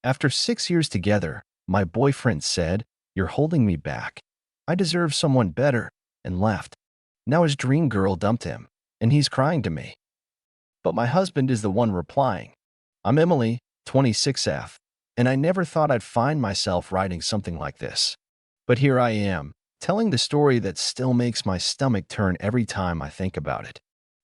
After 6 years together, my boyfriend said, "You're holding me back. I deserve someone better," and left. Now his dream girl dumped him, and he's crying to me. But my husband is the one replying. "I'm Emily, 26F, and I never thought I'd find myself writing something like this. But here I am, telling the story that still makes my stomach turn every time I think about it.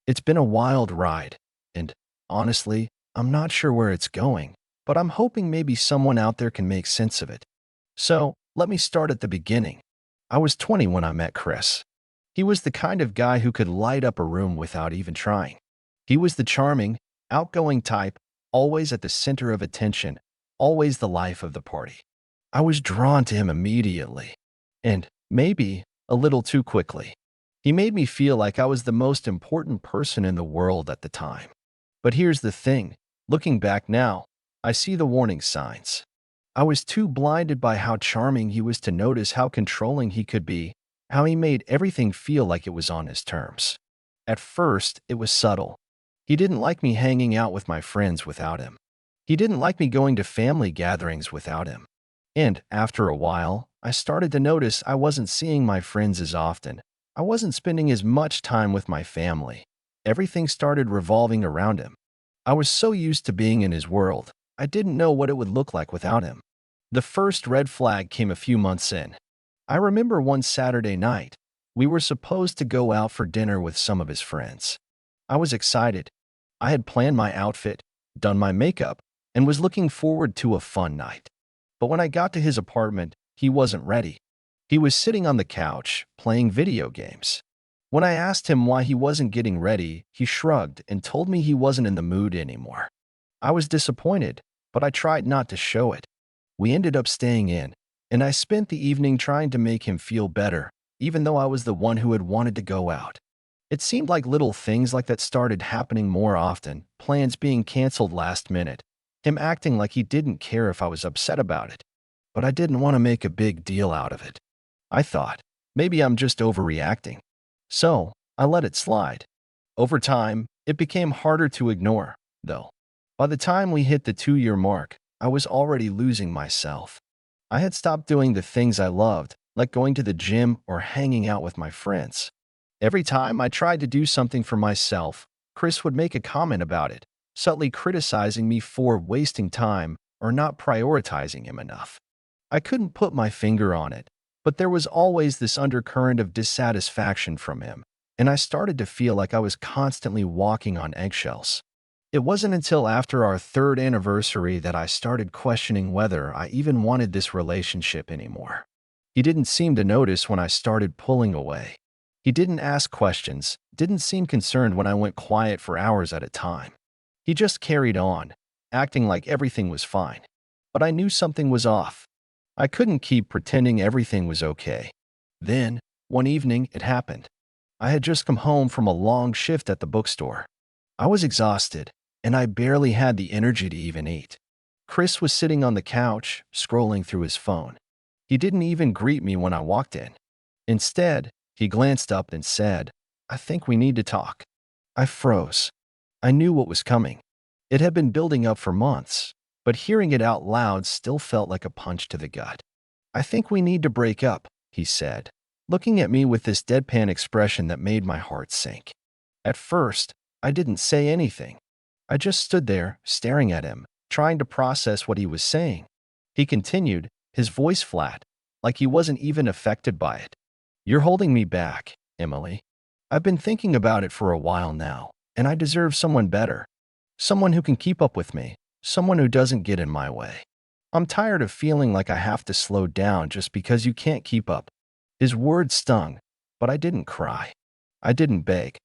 It's been a wild ride, and honestly, I'm not sure where it's going, but I'm hoping maybe someone out there can make sense of it. So, let me start at the beginning. I was 20 when I met Chris. He was the kind of guy who could light up a room without even trying. He was the charming, outgoing type, always at the center of attention, always the life of the party. I was drawn to him immediately, and maybe a little too quickly. He made me feel like I was the most important person in the world at the time. But here's the thing, looking back now, I see the warning signs. I was too blinded by how charming he was to notice how controlling he could be, how he made everything feel like it was on his terms. At first, it was subtle. He didn't like me hanging out with my friends without him. He didn't like me going to family gatherings without him. And after a while, I started to notice I wasn't seeing my friends as often. I wasn't spending as much time with my family. Everything started revolving around him. I was so used to being in his world, I didn't know what it would look like without him. The first red flag came a few months in. I remember one Saturday night, we were supposed to go out for dinner with some of his friends. I was excited. I had planned my outfit, done my makeup, and was looking forward to a fun night. But when I got to his apartment, he wasn't ready. He was sitting on the couch, playing video games. When I asked him why he wasn't getting ready, he shrugged and told me he wasn't in the mood anymore. I was disappointed, but I tried not to show it. We ended up staying in, and I spent the evening trying to make him feel better, even though I was the one who had wanted to go out. It seemed like little things like that started happening more often, plans being canceled last minute, him acting like he didn't care if I was upset about it. But I didn't want to make a big deal out of it. I thought, maybe I'm just overreacting. So, I let it slide. Over time, it became harder to ignore, though. By the time we hit the 2-year mark, I was already losing myself. I had stopped doing the things I loved, like going to the gym or hanging out with my friends. Every time I tried to do something for myself, Chris would make a comment about it, subtly criticizing me for wasting time or not prioritizing him enough. I couldn't put my finger on it, but there was always this undercurrent of dissatisfaction from him, and I started to feel like I was constantly walking on eggshells. It wasn't until after our 3rd anniversary that I started questioning whether I even wanted this relationship anymore. He didn't seem to notice when I started pulling away. He didn't ask questions, didn't seem concerned when I went quiet for hours at a time. He just carried on, acting like everything was fine. But I knew something was off. I couldn't keep pretending everything was okay. Then, one evening, it happened. I had just come home from a long shift at the bookstore. I was exhausted, and I barely had the energy to even eat. Chris was sitting on the couch, scrolling through his phone. He didn't even greet me when I walked in. Instead, he glanced up and said, "I think we need to talk." I froze. I knew what was coming. It had been building up for months, but hearing it out loud still felt like a punch to the gut. "I think we need to break up," he said, looking at me with this deadpan expression that made my heart sink. At first, I didn't say anything. I just stood there, staring at him, trying to process what he was saying. He continued, his voice flat, like he wasn't even affected by it. "You're holding me back, Emily. I've been thinking about it for a while now, and I deserve someone better. Someone who can keep up with me, someone who doesn't get in my way. I'm tired of feeling like I have to slow down just because you can't keep up." His words stung, but I didn't cry. I didn't beg.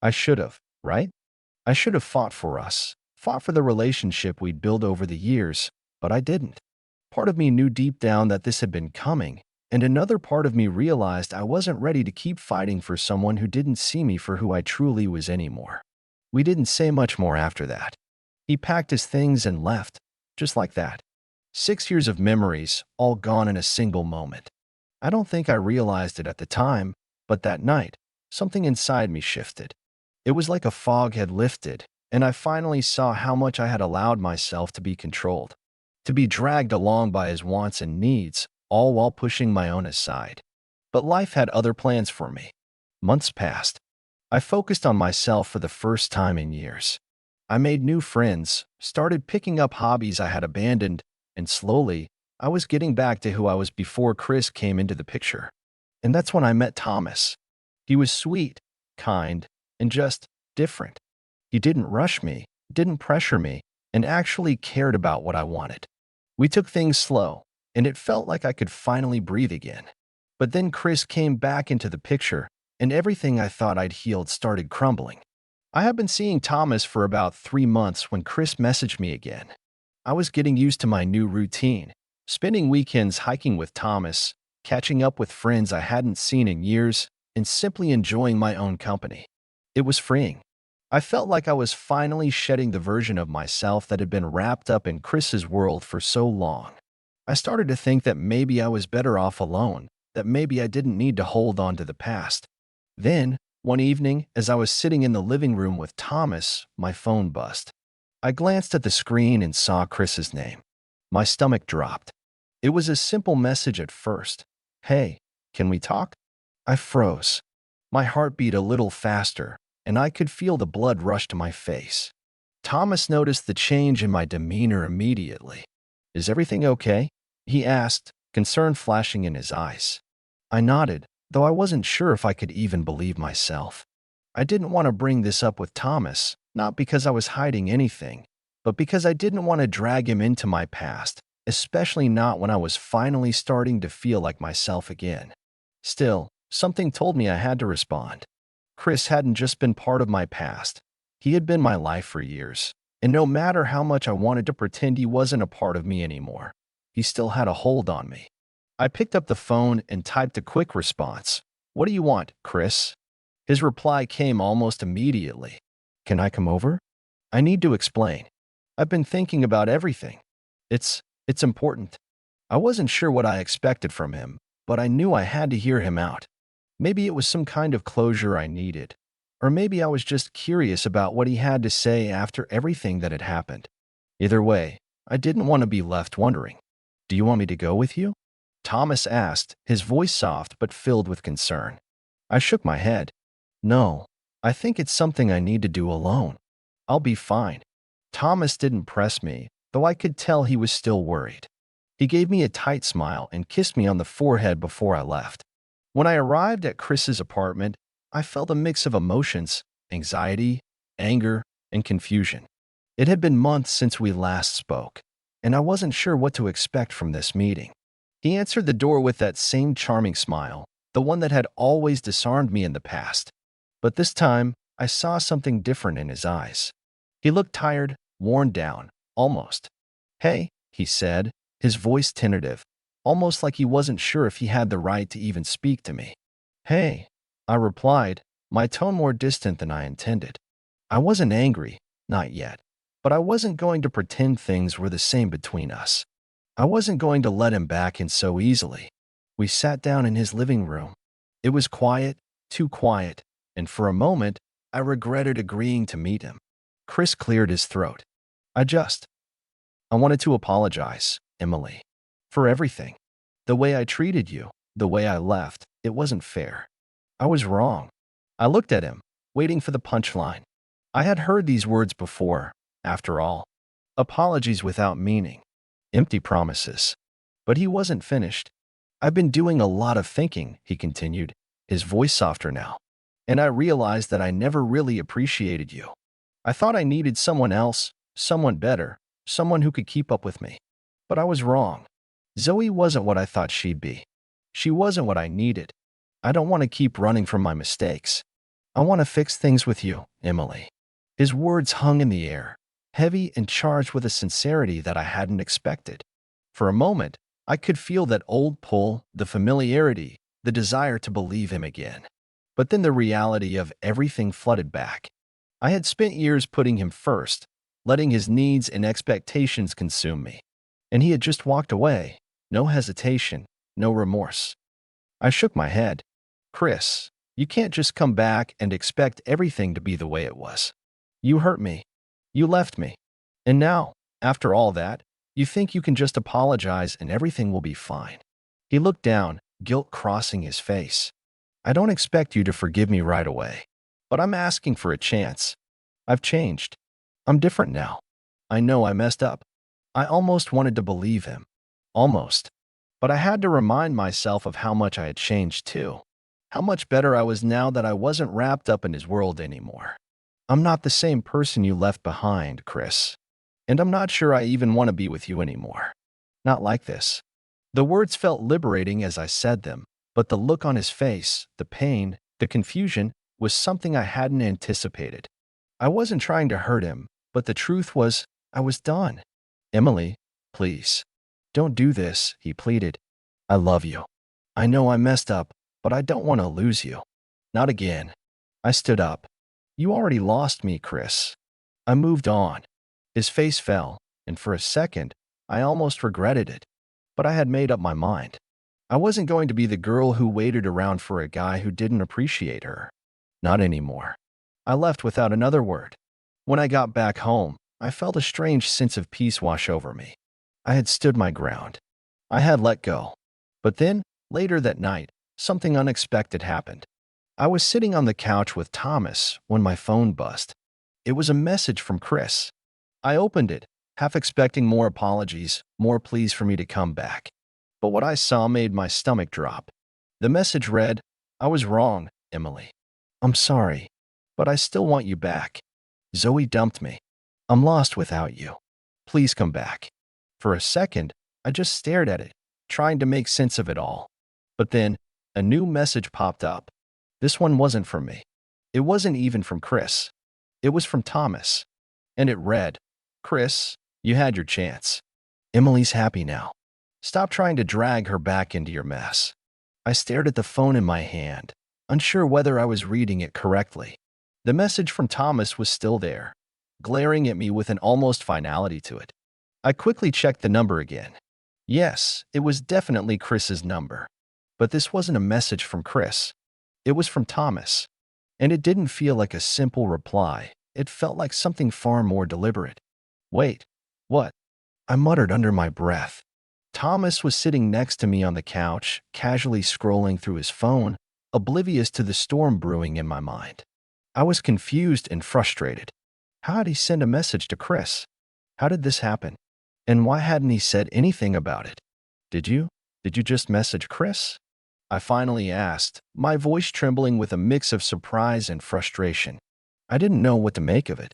I should have, right? I should have fought for us, fought for the relationship we'd built over the years, but I didn't. Part of me knew deep down that this had been coming, and another part of me realized I wasn't ready to keep fighting for someone who didn't see me for who I truly was anymore. We didn't say much more after that. He packed his things and left, just like that. 6 years of memories, all gone in a single moment. I don't think I realized it at the time, but that night, something inside me shifted. It was like a fog had lifted, and I finally saw how much I had allowed myself to be controlled. to be dragged along by his wants and needs, all while pushing my own aside. But life had other plans for me. Months passed. I focused on myself for the first time in years. I made new friends, started picking up hobbies I had abandoned, and slowly, I was getting back to who I was before Chris came into the picture. And that's when I met Thomas. He was sweet, kind, and just different. He didn't rush me, didn't pressure me, and actually cared about what I wanted. We took things slow, and it felt like I could finally breathe again. But then Chris came back into the picture, and everything I thought I'd healed started crumbling. I had been seeing Thomas for about 3 months when Chris messaged me again. I was getting used to my new routine, spending weekends hiking with Thomas, catching up with friends I hadn't seen in years, and simply enjoying my own company. It was freeing. I felt like I was finally shedding the version of myself that had been wrapped up in Chris's world for so long. I started to think that maybe I was better off alone, that maybe I didn't need to hold on to the past. Then, one evening, as I was sitting in the living room with Thomas, my phone buzzed. I glanced at the screen and saw Chris's name. My stomach dropped. It was a simple message at first. "Hey, can we talk?" I froze. My heart beat a little faster, and I could feel the blood rush to my face. Thomas noticed the change in my demeanor immediately. "Is everything okay?" he asked, concern flashing in his eyes. I nodded, though I wasn't sure if I could even believe myself. I didn't want to bring this up with Thomas, not because I was hiding anything, but because I didn't want to drag him into my past, especially not when I was finally starting to feel like myself again. Still, something told me I had to respond. Chris hadn't just been part of my past. He had been my life for years, and no matter how much I wanted to pretend he wasn't a part of me anymore, he still had a hold on me. I picked up the phone and typed a quick response. "What do you want, Chris?" His reply came almost immediately. "Can I come over? I need to explain. I've been thinking about everything. It's important." I wasn't sure what I expected from him, but I knew I had to hear him out. Maybe it was some kind of closure I needed, or maybe I was just curious about what he had to say after everything that had happened. Either way, I didn't want to be left wondering. "Do you want me to go with you?" Thomas asked, his voice soft but filled with concern. I shook my head. "No, I think it's something I need to do alone. I'll be fine." Thomas didn't press me, though I could tell he was still worried. He gave me a tight smile and kissed me on the forehead before I left. When I arrived at Chris's apartment, I felt a mix of emotions, anxiety, anger, and confusion. It had been months since we last spoke, and I wasn't sure what to expect from this meeting. He answered the door with that same charming smile, the one that had always disarmed me in the past. But this time, I saw something different in his eyes. He looked tired, worn down, almost. "Hey," he said, his voice tentative, almost like he wasn't sure if he had the right to even speak to me. "Hey," I replied, my tone more distant than I intended. I wasn't angry, not yet, but I wasn't going to pretend things were the same between us. I wasn't going to let him back in so easily. We sat down in his living room. It was quiet, too quiet, and for a moment, I regretted agreeing to meet him. Chris cleared his throat. I wanted to apologize, Emily, for everything. The way I treated you, the way I left, it wasn't fair. I was wrong." I looked at him, waiting for the punchline. I had heard these words before, after all. Apologies without meaning. Empty promises. But he wasn't finished. "I've been doing a lot of thinking," he continued, his voice softer now. "And I realized that I never really appreciated you. I thought I needed someone else, someone better, someone who could keep up with me. But I was wrong. Zoe wasn't what I thought she'd be. She wasn't what I needed. I don't want to keep running from my mistakes. I want to fix things with you, Emily." His words hung in the air, heavy and charged with a sincerity that I hadn't expected. For a moment, I could feel that old pull, the familiarity, the desire to believe him again. But then the reality of everything flooded back. I had spent years putting him first, letting his needs and expectations consume me. And he had just walked away, no hesitation, no remorse. I shook my head. "Chris, you can't just come back and expect everything to be the way it was. You hurt me. You left me. And now, after all that, You think you can just apologize and everything will be fine. He looked down, guilt crossing his face. I don't expect you to forgive me right away, but I'm asking for a chance. I've changed. I'm different now. I know I messed up. I almost wanted to believe him. Almost. But I had to remind myself of how much I had changed too. How much better I was now that I wasn't wrapped up in his world anymore. I'm not the same person you left behind, Chris. And I'm not sure I even want to be with you anymore. Not like this. The words felt liberating as I said them, but the look on his face, the pain, the confusion, was something I hadn't anticipated. I wasn't trying to hurt him, but the truth was, I was done. Emily, please. Don't do this, he pleaded. I love you. I know I messed up, but I don't want to lose you. Not again. I stood up. You already lost me, Chris. I moved on. His face fell, and for a second, I almost regretted it. But I had made up my mind. I wasn't going to be the girl who waited around for a guy who didn't appreciate her. Not anymore. I left without another word. When I got back home, I felt a strange sense of peace wash over me. I had stood my ground. I had let go. But then, later that night, something unexpected happened. I was sitting on the couch with Thomas when my phone buzzed. It was a message from Chris. I opened it, half expecting more apologies, more pleas for me to come back. But what I saw made my stomach drop. The message read, I was wrong, Emily. I'm sorry, but I still want you back. Zoe dumped me. I'm lost without you. Please come back. For a second, I just stared at it, trying to make sense of it all. But then, a new message popped up. This one wasn't from me. It wasn't even from Chris. It was from Thomas. And it read, Chris, you had your chance. Emily's happy now. Stop trying to drag her back into your mess. I stared at the phone in my hand, unsure whether I was reading it correctly. The message from Thomas was still there, glaring at me with an almost finality to it. I quickly checked the number again. Yes, it was definitely Chris's number. But this wasn't a message from Chris. It was from Thomas. And it didn't feel like a simple reply. It felt like something far more deliberate. Wait, what? I muttered under my breath. Thomas was sitting next to me on the couch, casually scrolling through his phone, oblivious to the storm brewing in my mind. I was confused and frustrated. How had he sent a message to Chris? How did this happen? And why hadn't he said anything about it? Did you? Did you just message Chris? I finally asked, my voice trembling with a mix of surprise and frustration. I didn't know what to make of it.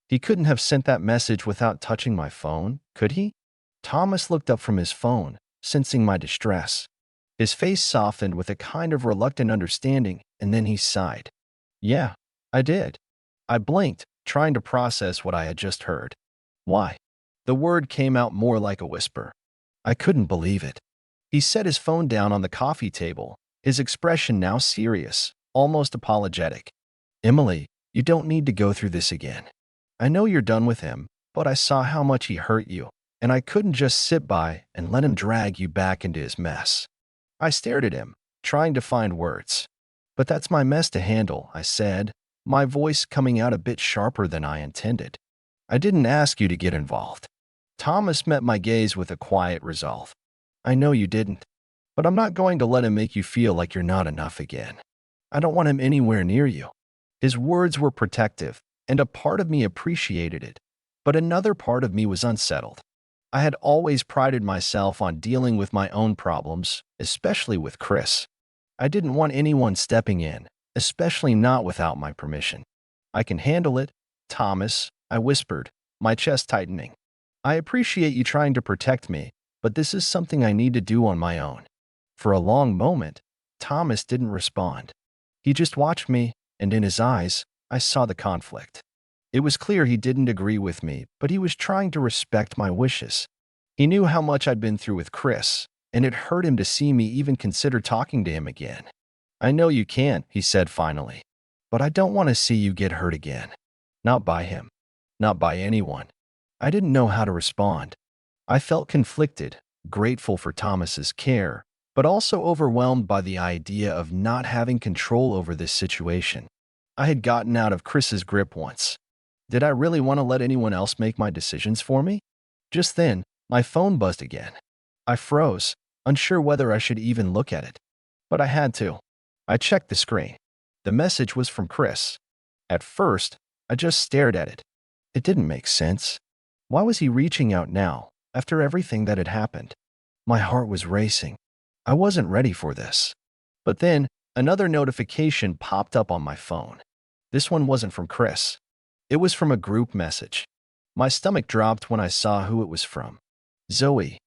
He couldn't have sent that message without touching my phone, could he? Thomas looked up from his phone, sensing my distress. His face softened with a kind of reluctant understanding, and then he sighed. Yeah, I did. I blinked, trying to process what I had just heard. Why? The word came out more like a whisper. I couldn't believe it. He set his phone down on the coffee table, his expression now serious, almost apologetic. Emily, you don't need to go through this again. I know you're done with him, but I saw how much he hurt you, and I couldn't just sit by and let him drag you back into his mess. I stared at him, trying to find words. But that's my mess to handle, I said, my voice coming out a bit sharper than I intended. I didn't ask you to get involved. Thomas met my gaze with a quiet resolve. I know you didn't, but I'm not going to let him make you feel like you're not enough again. I don't want him anywhere near you. His words were protective, and a part of me appreciated it, but another part of me was unsettled. I had always prided myself on dealing with my own problems, especially with Chris. I didn't want anyone stepping in, especially not without my permission. I can handle it, Thomas, I whispered, my chest tightening. I appreciate you trying to protect me, but this is something I need to do on my own. For a long moment, Thomas didn't respond. He just watched me, and in his eyes, I saw the conflict. It was clear he didn't agree with me, but he was trying to respect my wishes. He knew how much I'd been through with Chris, and it hurt him to see me even consider talking to him again. I know you can, he said finally, but I don't want to see you get hurt again. Not by him. Not by anyone. I didn't know how to respond. I felt conflicted, grateful for Thomas's care, but also overwhelmed by the idea of not having control over this situation. I had gotten out of Chris's grip once. Did I really want to let anyone else make my decisions for me? Just then, My phone buzzed again. I froze, unsure whether I should even look at it. But I had to. I checked the screen. The message was from Chris. At first, I just stared at it. It didn't make sense. Why was he reaching out now, after everything that had happened? My heart was racing. I wasn't ready for this. But then, another notification popped up on my phone. This one wasn't from Chris. It was from a group message. My stomach dropped when I saw who it was from. Zoe.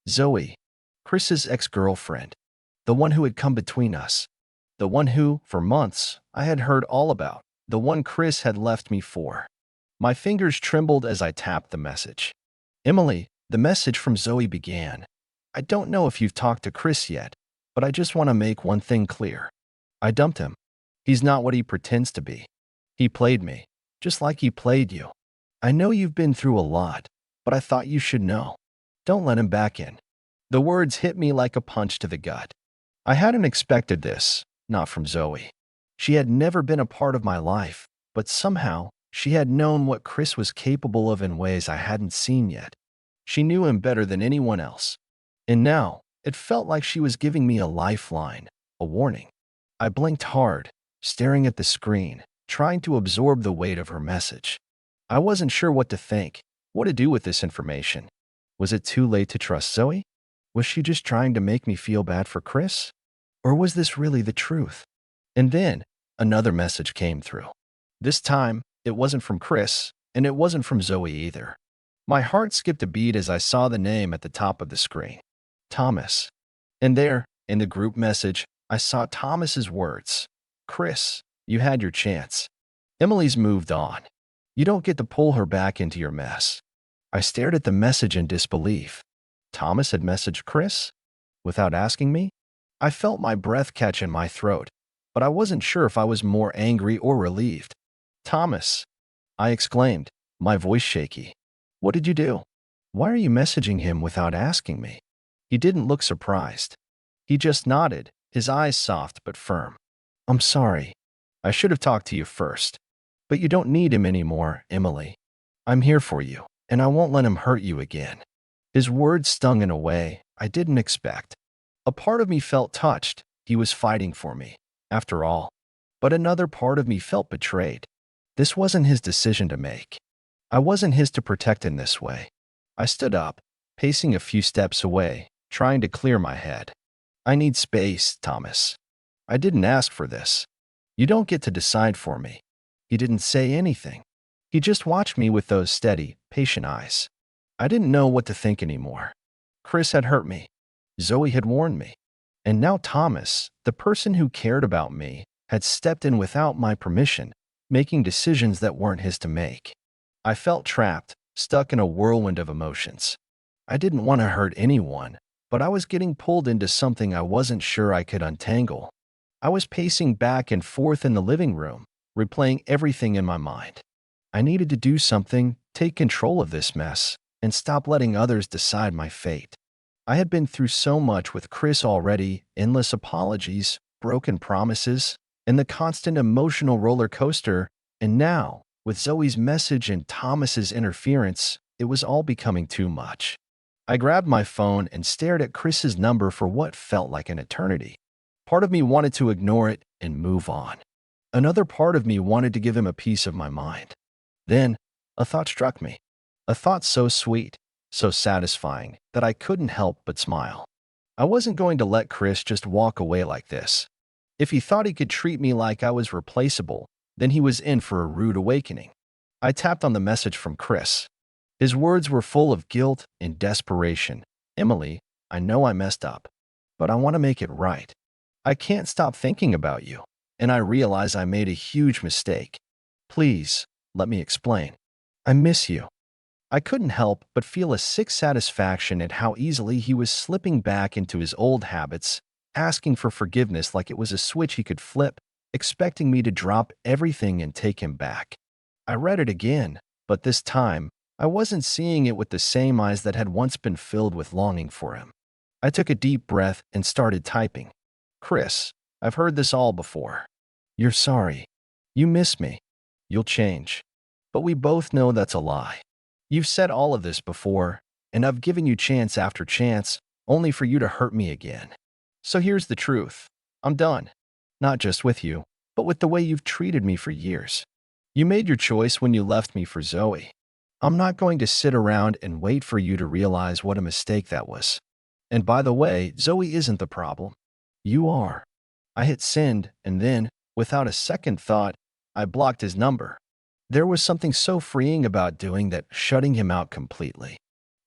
Zoe. Chris's ex-girlfriend. The one who had come between us. The one who, for months, I had heard all about. The one Chris had left me for. My fingers trembled as I tapped the message. Emily, the message from Zoe began. I don't know if you've talked to Chris yet, but I just want to make one thing clear. I dumped him. He's not what he pretends to be. He played me, just like he played you. I know you've been through a lot, but I thought you should know. Don't let him back in. The words hit me like a punch to the gut. I hadn't expected this, not from Zoe. She had never been a part of my life, but somehow she had known what Chris was capable of in ways I hadn't seen yet. She knew him better than anyone else. And now, it felt like she was giving me a lifeline, a warning. I blinked hard, staring at the screen, trying to absorb the weight of her message. I wasn't sure what to think, what to do with this information. Was it too late to trust Zoe? Was she just trying to make me feel bad for Chris? Or was this really the truth? And then, another message came through. This time, it wasn't from Chris, and it wasn't from Zoe either. My heart skipped a beat as I saw the name at the top of the screen. Thomas. And there, in the group message, I saw Thomas's words. Chris, you had your chance. Emily's moved on. You don't get to pull her back into your mess. I stared at the message in disbelief. Thomas had messaged Chris? Without asking me? I felt my breath catch in my throat, but I wasn't sure if I was more angry or relieved. Thomas, I exclaimed, my voice shaky. What did you do? Why are you messaging him without asking me? He didn't look surprised. He just nodded, his eyes soft but firm. I'm sorry. I should have talked to you first. But you don't need him anymore, Emily. I'm here for you, and I won't let him hurt you again. His words stung in a way I didn't expect. A part of me felt touched. He was fighting for me, after all. But another part of me felt betrayed. This wasn't his decision to make. I wasn't his to protect in this way. I stood up, pacing a few steps away, trying to clear my head. I need space, Thomas. I didn't ask for this. You don't get to decide for me. He didn't say anything. He just watched me with those steady, patient eyes. I didn't know what to think anymore. Chris had hurt me. Zoe had warned me. And now Thomas, the person who cared about me, had stepped in without my permission, making decisions that weren't his to make. I felt trapped, stuck in a whirlwind of emotions. I didn't want to hurt anyone, but I was getting pulled into something I wasn't sure I could untangle. I was pacing back and forth in the living room, replaying everything in my mind. I needed to do something, take control of this mess, and stop letting others decide my fate. I had been through so much with Chris already, endless apologies, broken promises, and the constant emotional roller coaster, and now, with Zoe's message and Thomas's interference, it was all becoming too much. I grabbed my phone and stared at Chris's number for what felt like an eternity. Part of me wanted to ignore it and move on. Another part of me wanted to give him a piece of my mind. Then, a thought struck me. A thought so sweet, so satisfying, that I couldn't help but smile. I wasn't going to let Chris just walk away like this. If he thought he could treat me like I was replaceable, then he was in for a rude awakening. I tapped on the message from Chris. His words were full of guilt and desperation. Emily, I know I messed up, but I want to make it right. I can't stop thinking about you, and I realize I made a huge mistake. Please, let me explain. I miss you. I couldn't help but feel a sick satisfaction at how easily he was slipping back into his old habits, asking for forgiveness like it was a switch he could flip, expecting me to drop everything and take him back. I read it again, but this time, I wasn't seeing it with the same eyes that had once been filled with longing for him. I took a deep breath and started typing. Chris, I've heard this all before. You're sorry. You miss me. You'll change. But we both know that's a lie. You've said all of this before, and I've given you chance after chance, only for you to hurt me again. So here's the truth. I'm done. Not just with you, but with the way you've treated me for years. You made your choice when you left me for Zoe. I'm not going to sit around and wait for you to realize what a mistake that was. And by the way, Zoe isn't the problem. You are. I hit send, and then, without a second thought, I blocked his number. There was something so freeing about doing that, shutting him out completely.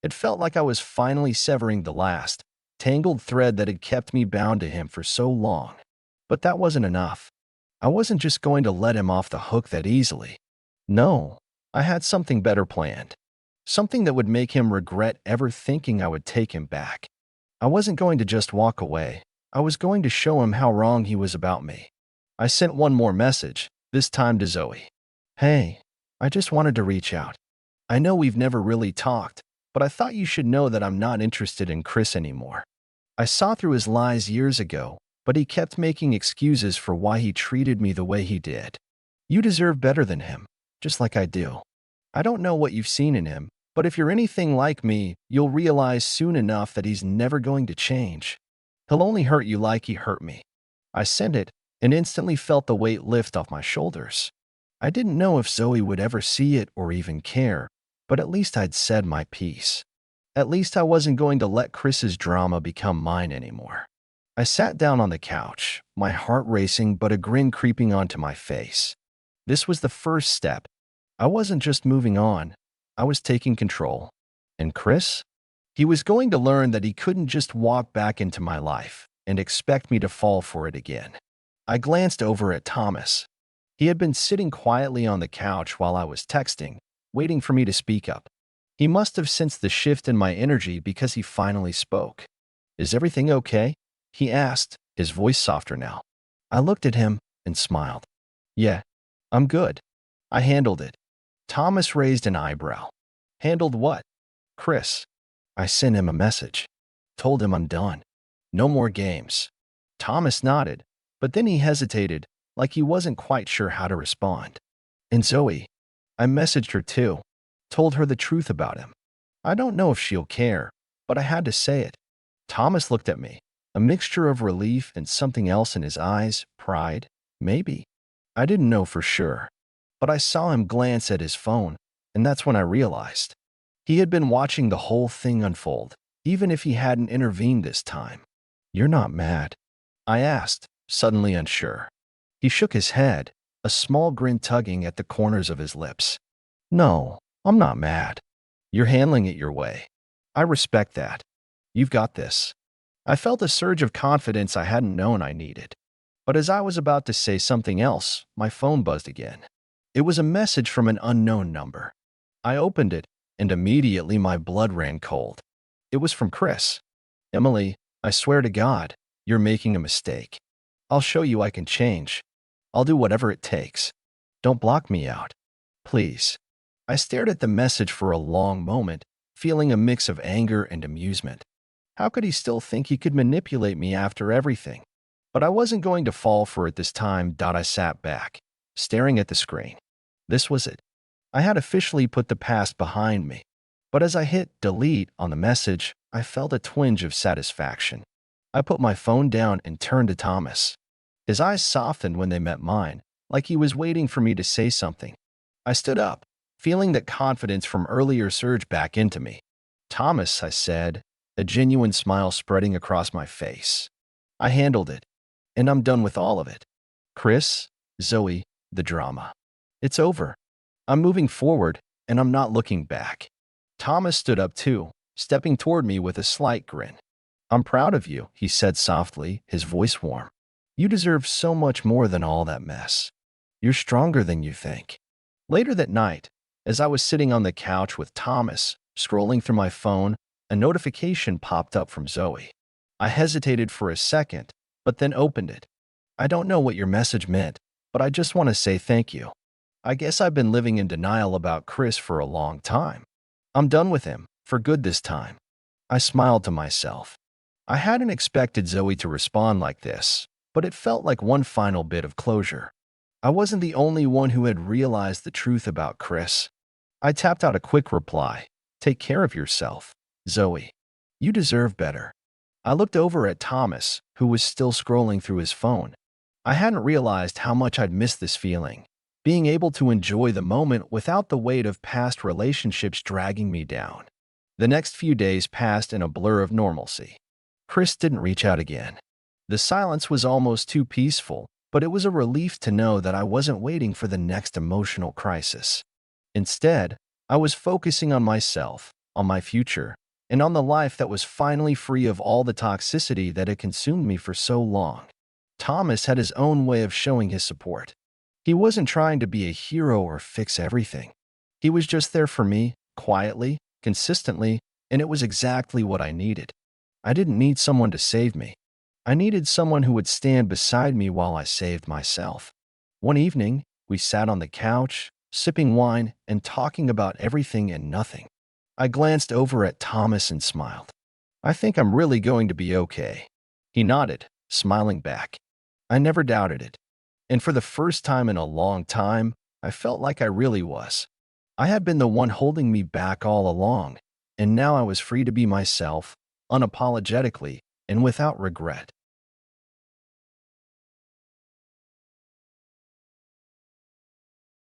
It felt like I was finally severing the last, tangled thread that had kept me bound to him for so long. But that wasn't enough. I wasn't just going to let him off the hook that easily. No, I had something better planned. Something that would make him regret ever thinking I would take him back. I wasn't going to just walk away. I was going to show him how wrong he was about me. I sent one more message, this time to Zoe. Hey, I just wanted to reach out. I know we've never really talked, but I thought you should know that I'm not interested in Chris anymore. I saw through his lies years ago, but he kept making excuses for why he treated me the way he did. You deserve better than him, just like I do. I don't know what you've seen in him, but if you're anything like me, you'll realize soon enough that he's never going to change. He'll only hurt you like he hurt me. I sent it and instantly felt the weight lift off my shoulders. I didn't know if Zoe would ever see it or even care, but at least I'd said my piece. At least I wasn't going to let Chris's drama become mine anymore. I sat down on the couch, my heart racing but a grin creeping onto my face. This was the first step. I wasn't just moving on, I was taking control. And Chris? He was going to learn that he couldn't just walk back into my life and expect me to fall for it again. I glanced over at Thomas. He had been sitting quietly on the couch while I was texting, waiting for me to speak up. He must have sensed the shift in my energy because he finally spoke. Is everything okay? He asked, his voice softer now. I looked at him and smiled. Yeah, I'm good. I handled it. Thomas raised an eyebrow. Handled what? Chris. I sent him a message. Told him I'm done. No more games. Thomas nodded, but then he hesitated, like he wasn't quite sure how to respond. And Zoe? I messaged her too. Told her the truth about him. I don't know if she'll care, but I had to say it. Thomas looked at me, a mixture of relief and something else in his eyes, pride, maybe. I didn't know for sure, but I saw him glance at his phone, and that's when I realized. He had been watching the whole thing unfold, even if he hadn't intervened this time. You're not mad? I asked, suddenly unsure. He shook his head, a small grin tugging at the corners of his lips. No, I'm not mad. You're handling it your way. I respect that. You've got this. I felt a surge of confidence I hadn't known I needed. But as I was about to say something else, my phone buzzed again. It was a message from an unknown number. I opened it, and immediately my blood ran cold. It was from Chris. Emily, I swear to God, you're making a mistake. I'll show you I can change. I'll do whatever it takes. Don't block me out. Please. I stared at the message for a long moment, feeling a mix of anger and amusement. How could he still think he could manipulate me after everything? But I wasn't going to fall for it this time. I sat back, staring at the screen. This was it. I had officially put the past behind me. But as I hit delete on the message, I felt a twinge of satisfaction. I put my phone down and turned to Thomas. His eyes softened when they met mine, like he was waiting for me to say something. I stood up, feeling that confidence from earlier surge back into me. Thomas, I said, a genuine smile spreading across my face. I handled it, and I'm done with all of it. Chris, Zoe, the drama. It's over. I'm moving forward, and I'm not looking back. Thomas stood up too, stepping toward me with a slight grin. I'm proud of you, he said softly, his voice warm. You deserve so much more than all that mess. You're stronger than you think. Later that night, as I was sitting on the couch with Thomas, scrolling through my phone, a notification popped up from Zoe. I hesitated for a second, but then opened it. I don't know what your message meant, but I just want to say thank you. I guess I've been living in denial about Chris for a long time. I'm done with him, for good this time. I smiled to myself. I hadn't expected Zoe to respond like this, but it felt like one final bit of closure. I wasn't the only one who had realized the truth about Chris. I tapped out a quick reply. Take care of yourself. Zoe, you deserve better. I looked over at Thomas, who was still scrolling through his phone. I hadn't realized how much I'd missed this feeling, being able to enjoy the moment without the weight of past relationships dragging me down. The next few days passed in a blur of normalcy. Chris didn't reach out again. The silence was almost too peaceful, but it was a relief to know that I wasn't waiting for the next emotional crisis. Instead, I was focusing on myself, on my future, and on the life that was finally free of all the toxicity that had consumed me for so long. Thomas had his own way of showing his support. He wasn't trying to be a hero or fix everything. He was just there for me, quietly, consistently, and it was exactly what I needed. I didn't need someone to save me. I needed someone who would stand beside me while I saved myself. One evening, we sat on the couch, sipping wine and talking about everything and nothing. I glanced over at Thomas and smiled. I think I'm really going to be okay. He nodded, smiling back. I never doubted it. And for the first time in a long time, I felt like I really was. I had been the one holding me back all along, and now I was free to be myself, unapologetically, and without regret.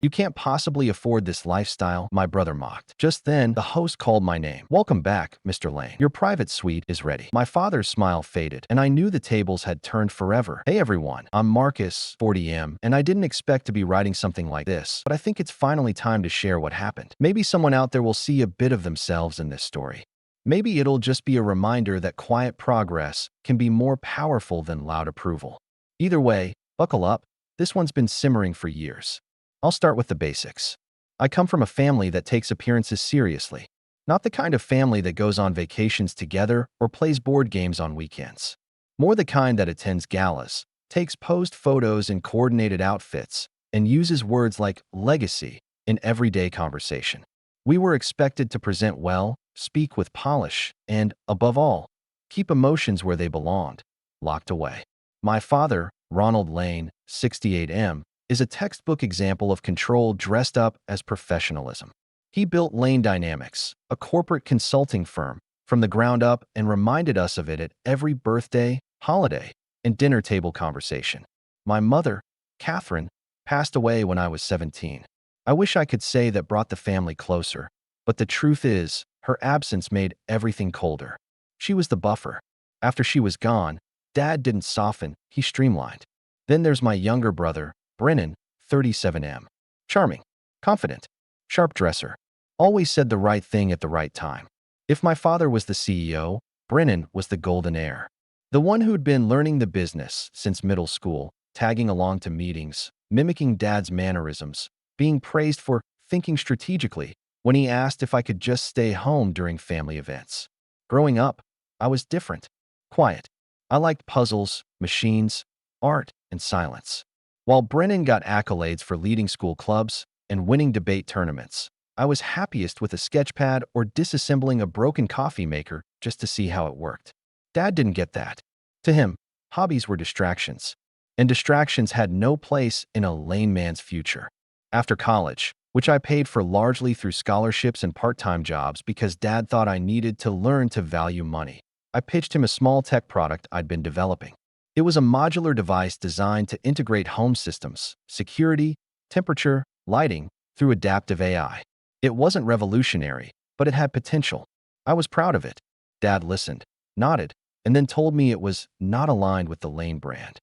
You can't possibly afford this lifestyle, my brother mocked. Just then, the host called my name. Welcome back, Mr. Lane. Your private suite is ready. My father's smile faded, and I knew the tables had turned forever. Hey everyone, I'm Marcus, 40M, and I didn't expect to be writing something like this, but I think it's finally time to share what happened. Maybe someone out there will see a bit of themselves in this story. Maybe it'll just be a reminder that quiet progress can be more powerful than loud approval. Either way, buckle up. This one's been simmering for years. I'll start with the basics. I come from a family that takes appearances seriously, not the kind of family that goes on vacations together or plays board games on weekends. More the kind that attends galas, takes posed photos in coordinated outfits, and uses words like legacy in everyday conversation. We were expected to present well, speak with polish, and, above all, keep emotions where they belonged, locked away. My father, Ronald Lane, 68M, is a textbook example of control dressed up as professionalism. He built Lane Dynamics, a corporate consulting firm, from the ground up and reminded us of it at every birthday, holiday, and dinner table conversation. My mother, Catherine, passed away when I was 17. I wish I could say that brought the family closer, but the truth is, her absence made everything colder. She was the buffer. After she was gone, Dad didn't soften, he streamlined. Then there's my younger brother, Brennan, 37M. Charming, confident, sharp dresser. Always said the right thing at the right time. If my father was the CEO, Brennan was the golden heir. The one who'd been learning the business since middle school, tagging along to meetings, mimicking Dad's mannerisms, being praised for thinking strategically when he asked if I could just stay home during family events. Growing up, I was different, quiet. I liked puzzles, machines, art, and silence. While Brennan got accolades for leading school clubs and winning debate tournaments, I was happiest with a sketchpad or disassembling a broken coffee maker just to see how it worked. Dad didn't get that. To him, hobbies were distractions, and distractions had no place in a lame man's future. After college, which I paid for largely through scholarships and part-time jobs because Dad thought I needed to learn to value money, I pitched him a small tech product I'd been developing. It was a modular device designed to integrate home systems, security, temperature, lighting through adaptive AI. It wasn't revolutionary, but it had potential. I was proud of it. Dad listened, nodded, and then told me it was not aligned with the Lane brand.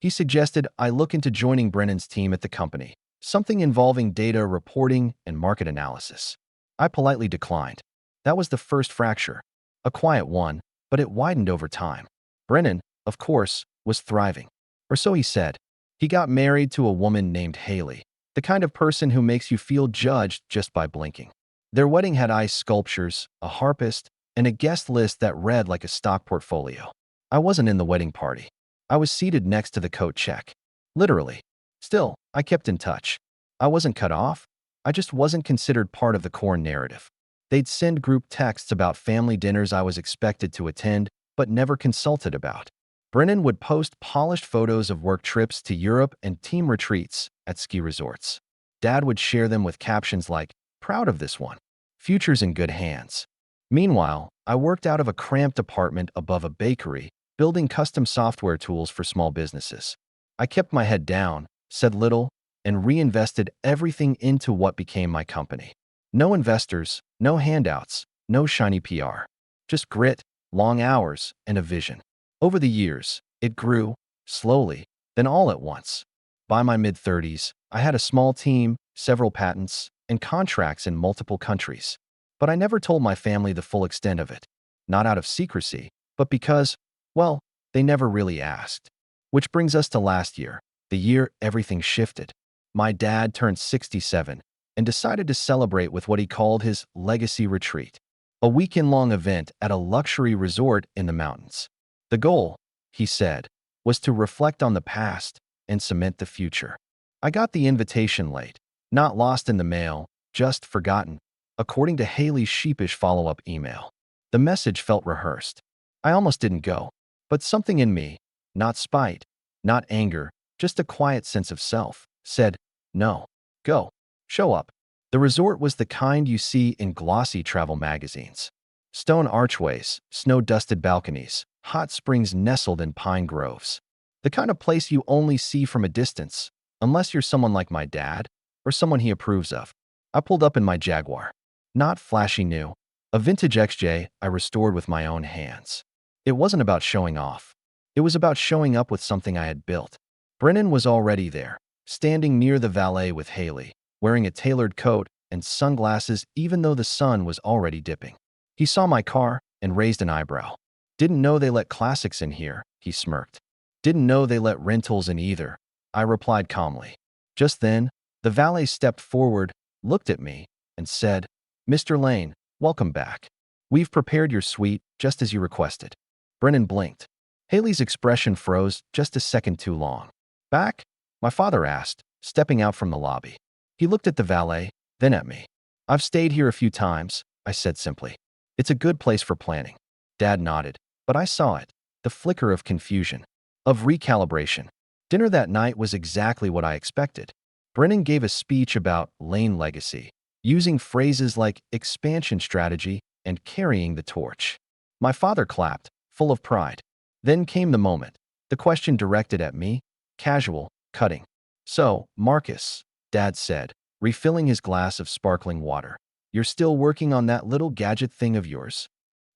He suggested I look into joining Brennan's team at the company, something involving data reporting and market analysis. I politely declined. That was the first fracture, a quiet one, but it widened over time. Brennan, of course, was thriving. Or so he said. He got married to a woman named Haley, the kind of person who makes you feel judged just by blinking. Their wedding had ice sculptures, a harpist, and a guest list that read like a stock portfolio. I wasn't in the wedding party. I was seated next to the coat check. Literally. Still, I kept in touch. I wasn't cut off. I just wasn't considered part of the core narrative. They'd send group texts about family dinners I was expected to attend, but never consulted about. Brennan would post polished photos of work trips to Europe and team retreats at ski resorts. Dad would share them with captions like, "Proud of this one. Future's in good hands." Meanwhile, I worked out of a cramped apartment above a bakery, building custom software tools for small businesses. I kept my head down, said little, and reinvested everything into what became my company. No investors, no handouts, no shiny PR. Just grit, long hours, and a vision. Over the years, it grew, slowly, then all at once. By my mid-30s, I had a small team, several patents, and contracts in multiple countries. But I never told my family the full extent of it. Not out of secrecy, but because, well, they never really asked. Which brings us to last year, the year everything shifted. My dad turned 67 and decided to celebrate with what he called his legacy retreat, a weekend-long event at a luxury resort in the mountains. The goal, he said, was to reflect on the past and cement the future. I got the invitation late, not lost in the mail, just forgotten, according to Haley's sheepish follow-up email. The message felt rehearsed. I almost didn't go, but something in me, not spite, not anger, just a quiet sense of self, said, no, go, show up. The resort was the kind you see in glossy travel magazines. Stone archways, snow-dusted balconies, hot springs nestled in pine groves. The kind of place you only see from a distance, unless you're someone like my dad or someone he approves of. I pulled up in my Jaguar. Not flashy new, a vintage XJ I restored with my own hands. It wasn't about showing off. It was about showing up with something I had built. Brennan was already there, standing near the valet with Haley, wearing a tailored coat and sunglasses even though the sun was already dipping. He saw my car and raised an eyebrow. Didn't know they let classics in here, he smirked. Didn't know they let rentals in either, I replied calmly. Just then, the valet stepped forward, looked at me, and said, Mr. Lane, welcome back. We've prepared your suite just as you requested. Brennan blinked. Haley's expression froze just a second too long. Back? My father asked, stepping out from the lobby. He looked at the valet, then at me. I've stayed here a few times, I said simply. It's a good place for planning. Dad nodded, but I saw it, the flicker of confusion, of recalibration. Dinner that night was exactly what I expected. Brennan gave a speech about Lane legacy, using phrases like expansion strategy and carrying the torch. My father clapped, full of pride. Then came the moment, the question directed at me, casual, cutting. So, Marcus, Dad said, refilling his glass of sparkling water, you're still working on that little gadget thing of yours?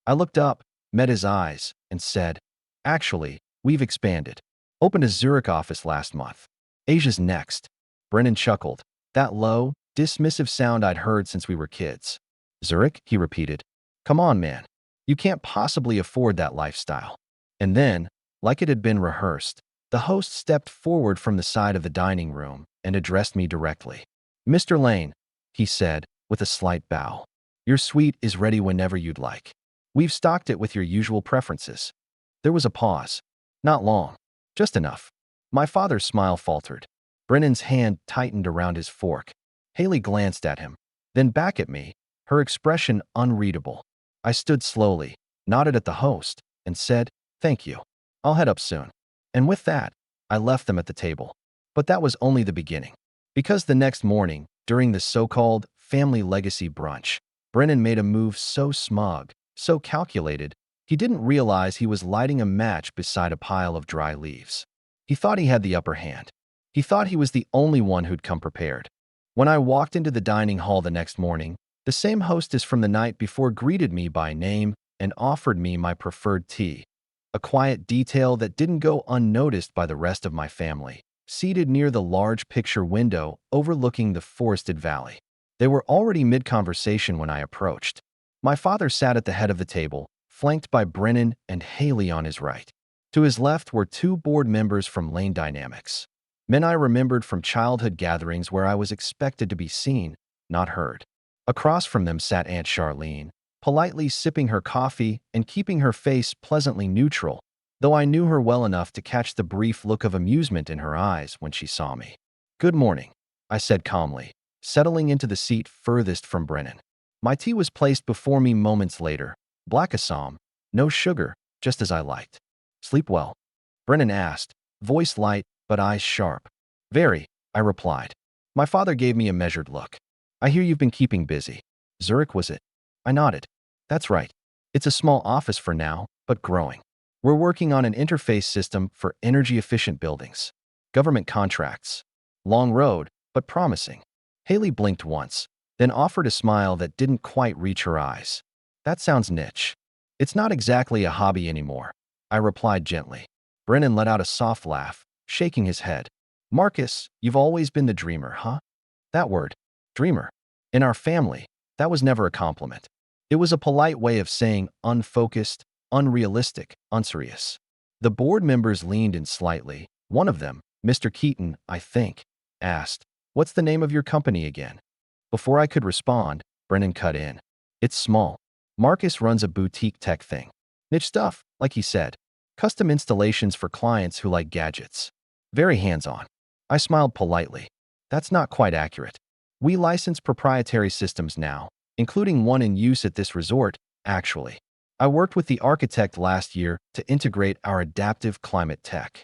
I looked up, met his eyes, and said, actually, we've expanded. Opened a Zurich office last month. Asia's next. Brennan chuckled, that low, dismissive sound I'd heard since we were kids. Zurich, he repeated. Come on, man. You can't possibly afford that lifestyle. And then, like it had been rehearsed, the host stepped forward from the side of the dining room and addressed me directly. Mr. Lane, he said, with a slight bow. Your suite is ready whenever you'd like. We've stocked it with your usual preferences. There was a pause. Not long. Just enough. My father's smile faltered. Brennan's hand tightened around his fork. Haley glanced at him, then back at me, her expression unreadable. I stood slowly, nodded at the host, and said, thank you. I'll head up soon. And with that, I left them at the table. But that was only the beginning. Because the next morning, during the so-called family legacy brunch, Brennan made a move so smug, so calculated, he didn't realize he was lighting a match beside a pile of dry leaves. He thought he had the upper hand. He thought he was the only one who'd come prepared. When I walked into the dining hall the next morning, the same hostess from the night before greeted me by name and offered me my preferred tea, a quiet detail that didn't go unnoticed by the rest of my family, seated near the large picture window overlooking the forested valley. They were already mid-conversation when I approached. My father sat at the head of the table, flanked by Brennan and Haley on his right. To his left were two board members from Lane Dynamics, men I remembered from childhood gatherings where I was expected to be seen, not heard. Across from them sat Aunt Charlene, politely sipping her coffee and keeping her face pleasantly neutral, though I knew her well enough to catch the brief look of amusement in her eyes when she saw me. Good morning, I said calmly, settling into the seat furthest from Brennan. My tea was placed before me moments later, black Assam, no sugar, just as I liked. Sleep well? Brennan asked, voice light but eyes sharp. Very, I replied. My father gave me a measured look. I hear you've been keeping busy. Zurich, was it? I nodded. That's right. It's a small office for now, but growing. We're working on an interface system for energy-efficient buildings. Government contracts. Long road, but promising. Haley blinked once, then offered a smile that didn't quite reach her eyes. That sounds niche. It's not exactly a hobby anymore, I replied gently. Brennan let out a soft laugh, shaking his head. Marcus, you've always been the dreamer, huh? That word, dreamer. In our family, that was never a compliment. It was a polite way of saying unfocused, unrealistic, unserious. The board members leaned in slightly. One of them, Mr. Keaton, I think, asked, "What's the name of your company again?" Before I could respond, Brennan cut in. "It's small. Marcus runs a boutique tech thing. Niche stuff, like he said. Custom installations for clients who like gadgets. Very hands-on." I smiled politely. That's not quite accurate. We license proprietary systems now, including one in use at this resort, actually. I worked with the architect last year to integrate our adaptive climate tech.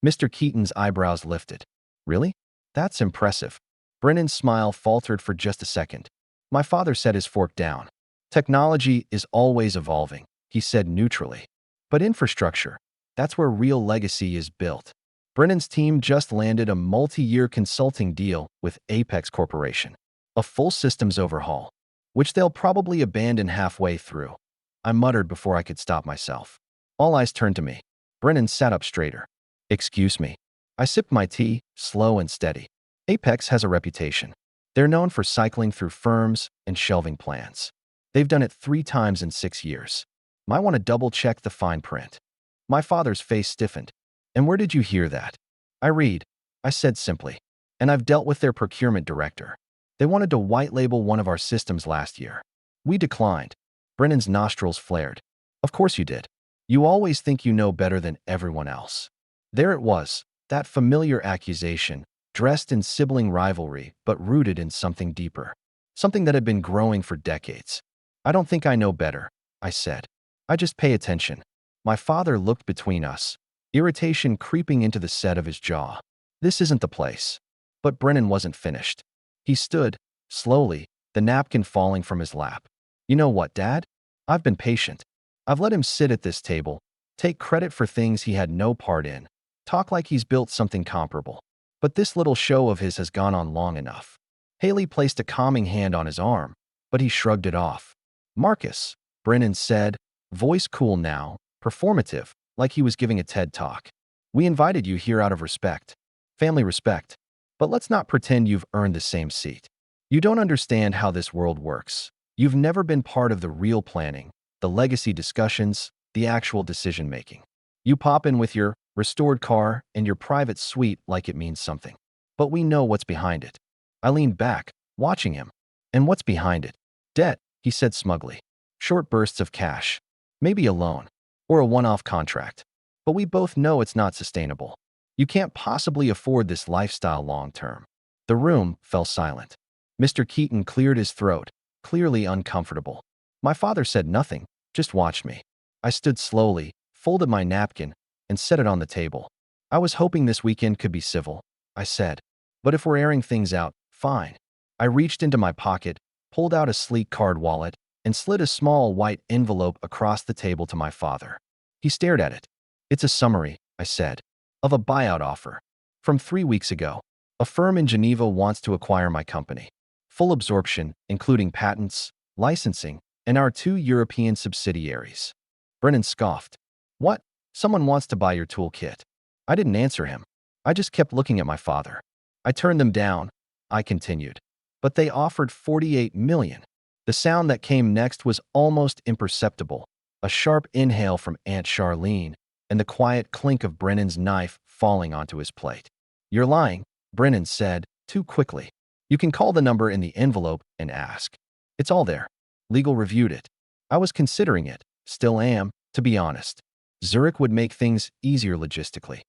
Mr. Keaton's eyebrows lifted. Really? That's impressive. Brennan's smile faltered for just a second. My father set his fork down. Technology is always evolving, he said neutrally. But infrastructure, that's where real legacy is built. Brennan's team just landed a multi-year consulting deal with Apex Corporation, a full systems overhaul, which they'll probably abandon halfway through. I muttered before I could stop myself. All eyes turned to me. Brennan sat up straighter. Excuse me. I sipped my tea, slow and steady. Apex has a reputation. They're known for cycling through firms and shelving plans. They've done it 3 times in 6 years. Might want to double-check the fine print. My father's face stiffened. And where did you hear that? I said simply. And I've dealt with their procurement director. They wanted to white label one of our systems last year. We declined. Brennan's nostrils flared. Of course you did. You always think you know better than everyone else. There it was, that familiar accusation, dressed in sibling rivalry but rooted in something deeper. Something that had been growing for decades. I don't think I know better, I said. I just pay attention. My father looked between us, irritation creeping into the set of his jaw. This isn't the place. But Brennan wasn't finished. He stood, slowly, the napkin falling from his lap. You know what, Dad? I've been patient. I've let him sit at this table, take credit for things he had no part in, talk like he's built something comparable. But this little show of his has gone on long enough. Haley placed a calming hand on his arm, but he shrugged it off. Marcus, Brennan said, voice cool now, performative, like he was giving a TED talk. We invited you here out of respect. Family respect. But let's not pretend you've earned the same seat. You don't understand how this world works. You've never been part of the real planning, the legacy discussions, the actual decision-making. You pop in with your restored car and your private suite like it means something. But we know what's behind it. I leaned back, watching him. And what's behind it? Debt, he said smugly. Short bursts of cash. Maybe a loan. Or a one-off contract. But we both know it's not sustainable. You can't possibly afford this lifestyle long-term. The room fell silent. Mr. Keaton cleared his throat, clearly uncomfortable. My father said nothing, just watched me. I stood slowly, folded my napkin, and set it on the table. I was hoping this weekend could be civil, I said. But if we're airing things out, fine. I reached into my pocket, pulled out a sleek card wallet, and slid a small white envelope across the table to my father. He stared at it. It's a summary, I said, of a buyout offer. From 3 weeks ago, a firm in Geneva wants to acquire my company. Full absorption, including patents, licensing, and our 2 European subsidiaries. Brennan scoffed. What? Someone wants to buy your toolkit. I didn't answer him. I just kept looking at my father. I turned them down, I continued. But they offered $48 million. The sound that came next was almost imperceptible, a sharp inhale from Aunt Charlene, and the quiet clink of Brennan's knife falling onto his plate. You're lying, Brennan said, too quickly. You can call the number in the envelope and ask. It's all there. Legal reviewed it. I was considering it, still am, to be honest. Zurich would make things easier logistically.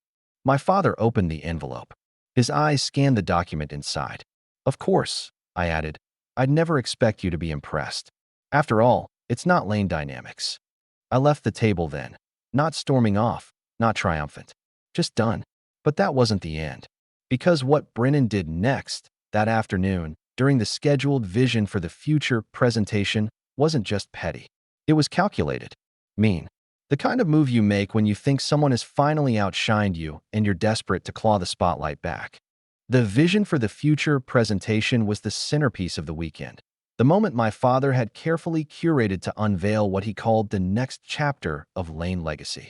My father opened the envelope. His eyes scanned the document inside. Of course, I added. I'd never expect you to be impressed. After all, it's not lane dynamics. I left the table then, not storming off, not triumphant. Just done. But that wasn't the end. Because what Brennan did next, that afternoon, during the scheduled Vision for the Future presentation, wasn't just petty. It was calculated. Mean. The kind of move you make when you think someone has finally outshined you and you're desperate to claw the spotlight back. The vision for the future presentation was the centerpiece of the weekend. The moment my father had carefully curated to unveil what he called the next chapter of Lane legacy.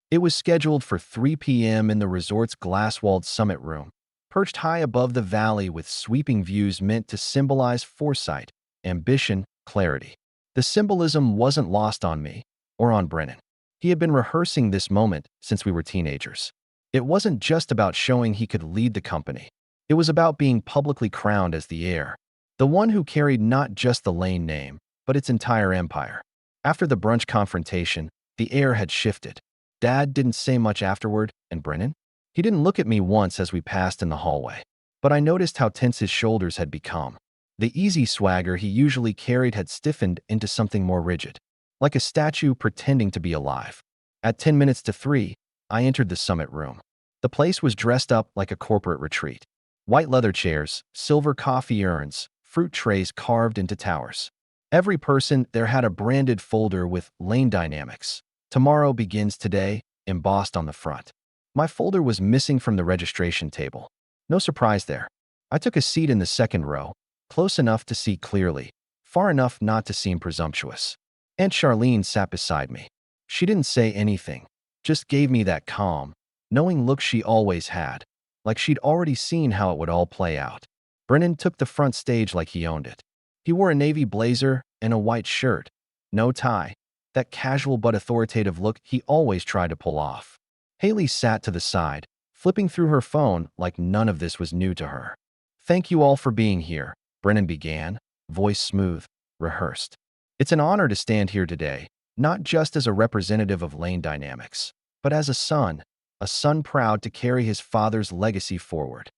It was scheduled for 3 p.m. in the resort's glass-walled summit room, perched high above the valley with sweeping views meant to symbolize foresight, ambition, clarity. The symbolism wasn't lost on me or on Brennan. He had been rehearsing this moment since we were teenagers. It wasn't just about showing he could lead the company. It was about being publicly crowned as the heir, the one who carried not just the Lane name, but its entire empire. After the brunch confrontation, the air had shifted. Dad didn't say much afterward, and Brennan? He didn't look at me once as we passed in the hallway, but I noticed how tense his shoulders had become. The easy swagger he usually carried had stiffened into something more rigid, like a statue pretending to be alive. At 10 minutes to 3, I entered the summit room. The place was dressed up like a corporate retreat. White leather chairs, silver coffee urns, fruit trays carved into towers. Every person there had a branded folder with Lane Dynamics. Tomorrow begins today, embossed on the front. My folder was missing from the registration table. No surprise there. I took a seat in the second row, close enough to see clearly, far enough not to seem presumptuous. Aunt Charlene sat beside me. She didn't say anything, just gave me that calm, knowing look she always had, like she'd already seen how it would all play out. Brennan took the front stage like he owned it. He wore a navy blazer and a white shirt, no tie, that casual but authoritative look he always tried to pull off. Haley sat to the side, flipping through her phone like none of this was new to her. "Thank you all for being here," Brennan began, voice smooth, rehearsed. "It's an honor to stand here today, not just as a representative of Lane Dynamics, but as a son proud to carry his father's legacy forward."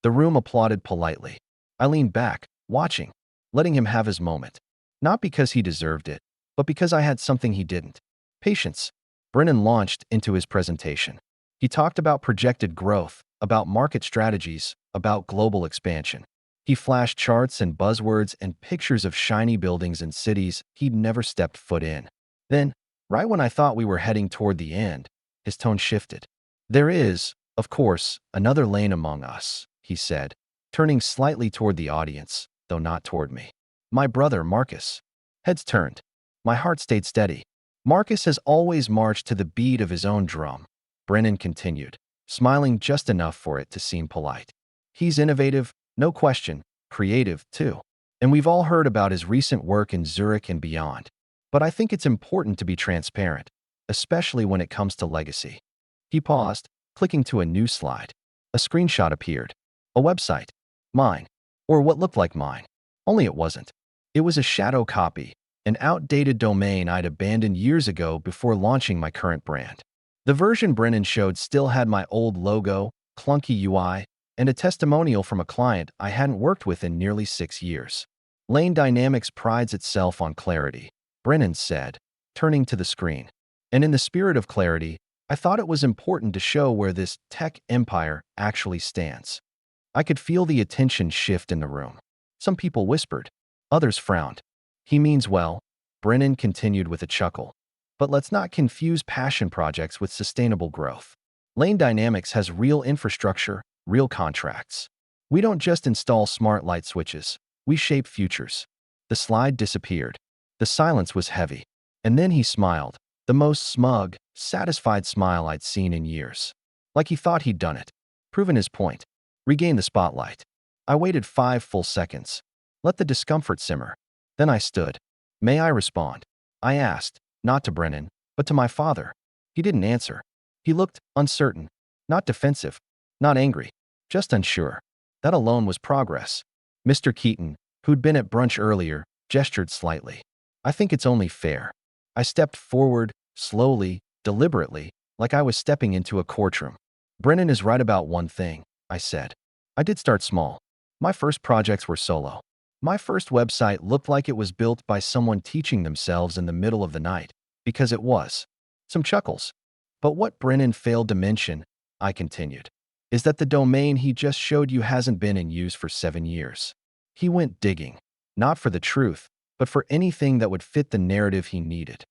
The room applauded politely. I leaned back, watching, letting him have his moment. Not because he deserved it, but because I had something he didn't. Patience. Brennan launched into his presentation. He talked about projected growth, about market strategies, about global expansion. He flashed charts and buzzwords and pictures of shiny buildings and cities he'd never stepped foot in. Then, right when I thought we were heading toward the end, his tone shifted. "There is, of course, another Lane among us," he said, turning slightly toward the audience, though not toward me. "My brother, Marcus." Heads turned. My heart stayed steady. "Marcus has always marched to the beat of his own drum," Brennan continued, smiling just enough for it to seem polite. "He's innovative, no question, creative, too. And we've all heard about his recent work in Zurich and beyond. But I think it's important to be transparent, especially when it comes to legacy." He paused, clicking to a new slide. A screenshot appeared. A website. Mine. Or what looked like mine. Only it wasn't. It was a shadow copy, an outdated domain I'd abandoned years ago before launching my current brand. The version Brennan showed still had my old logo, clunky UI, and a testimonial from a client I hadn't worked with in nearly 6 years. "Lane Dynamics prides itself on clarity," Brennan said, turning to the screen. "And in the spirit of clarity, I thought it was important to show where this tech empire actually stands." I could feel the attention shift in the room. Some people whispered. Others frowned. "He means well," Brennan continued with a chuckle. "But let's not confuse passion projects with sustainable growth. Lane Dynamics has real infrastructure, real contracts. We don't just install smart light switches. We shape futures." The slide disappeared. The silence was heavy. And then he smiled, the most smug, satisfied smile I'd seen in years. Like he thought he'd done it, proven his point, regained the spotlight. I waited 5 full seconds. Let the discomfort simmer. Then I stood. "May I respond?" I asked, not to Brennan, but to my father. He didn't answer. He looked uncertain, not defensive, not angry, just unsure. That alone was progress. Mr. Keaton, who'd been at brunch earlier, gestured slightly. "I think it's only fair." I stepped forward, slowly, deliberately, like I was stepping into a courtroom. "Brennan is right about one thing," I said. "I did start small. My first projects were solo. My first website looked like it was built by someone teaching themselves in the middle of the night, because it was." Some chuckles. "But what Brennan failed to mention," I continued, "is that the domain he just showed you hasn't been in use for 7 years. He went digging, not for the truth, but for anything that would fit the narrative he needed.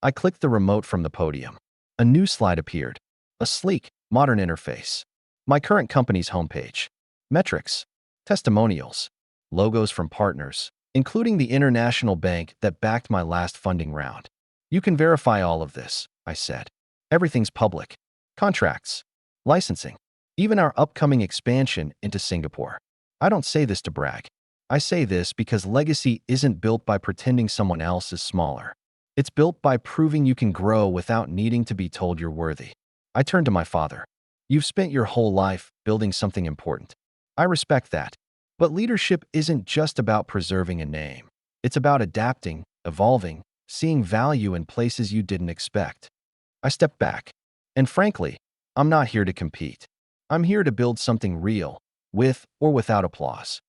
I clicked the remote from the podium. A new slide appeared. A sleek, modern interface. My current company's homepage. Metrics. Testimonials. Logos from partners, including the international bank that backed my last funding round. You can verify all of this, I said. Everything's public. Contracts. Licensing. Even our upcoming expansion into Singapore. I don't say this to brag. I say this because legacy isn't built by pretending someone else is smaller. It's built by proving you can grow without needing to be told you're worthy. I turned to my father. You've spent your whole life building something important. I respect that. But leadership isn't just about preserving a name. It's about adapting, evolving, seeing value in places you didn't expect. I stepped back. And frankly, I'm not here to compete. I'm here to build something real, with or without applause.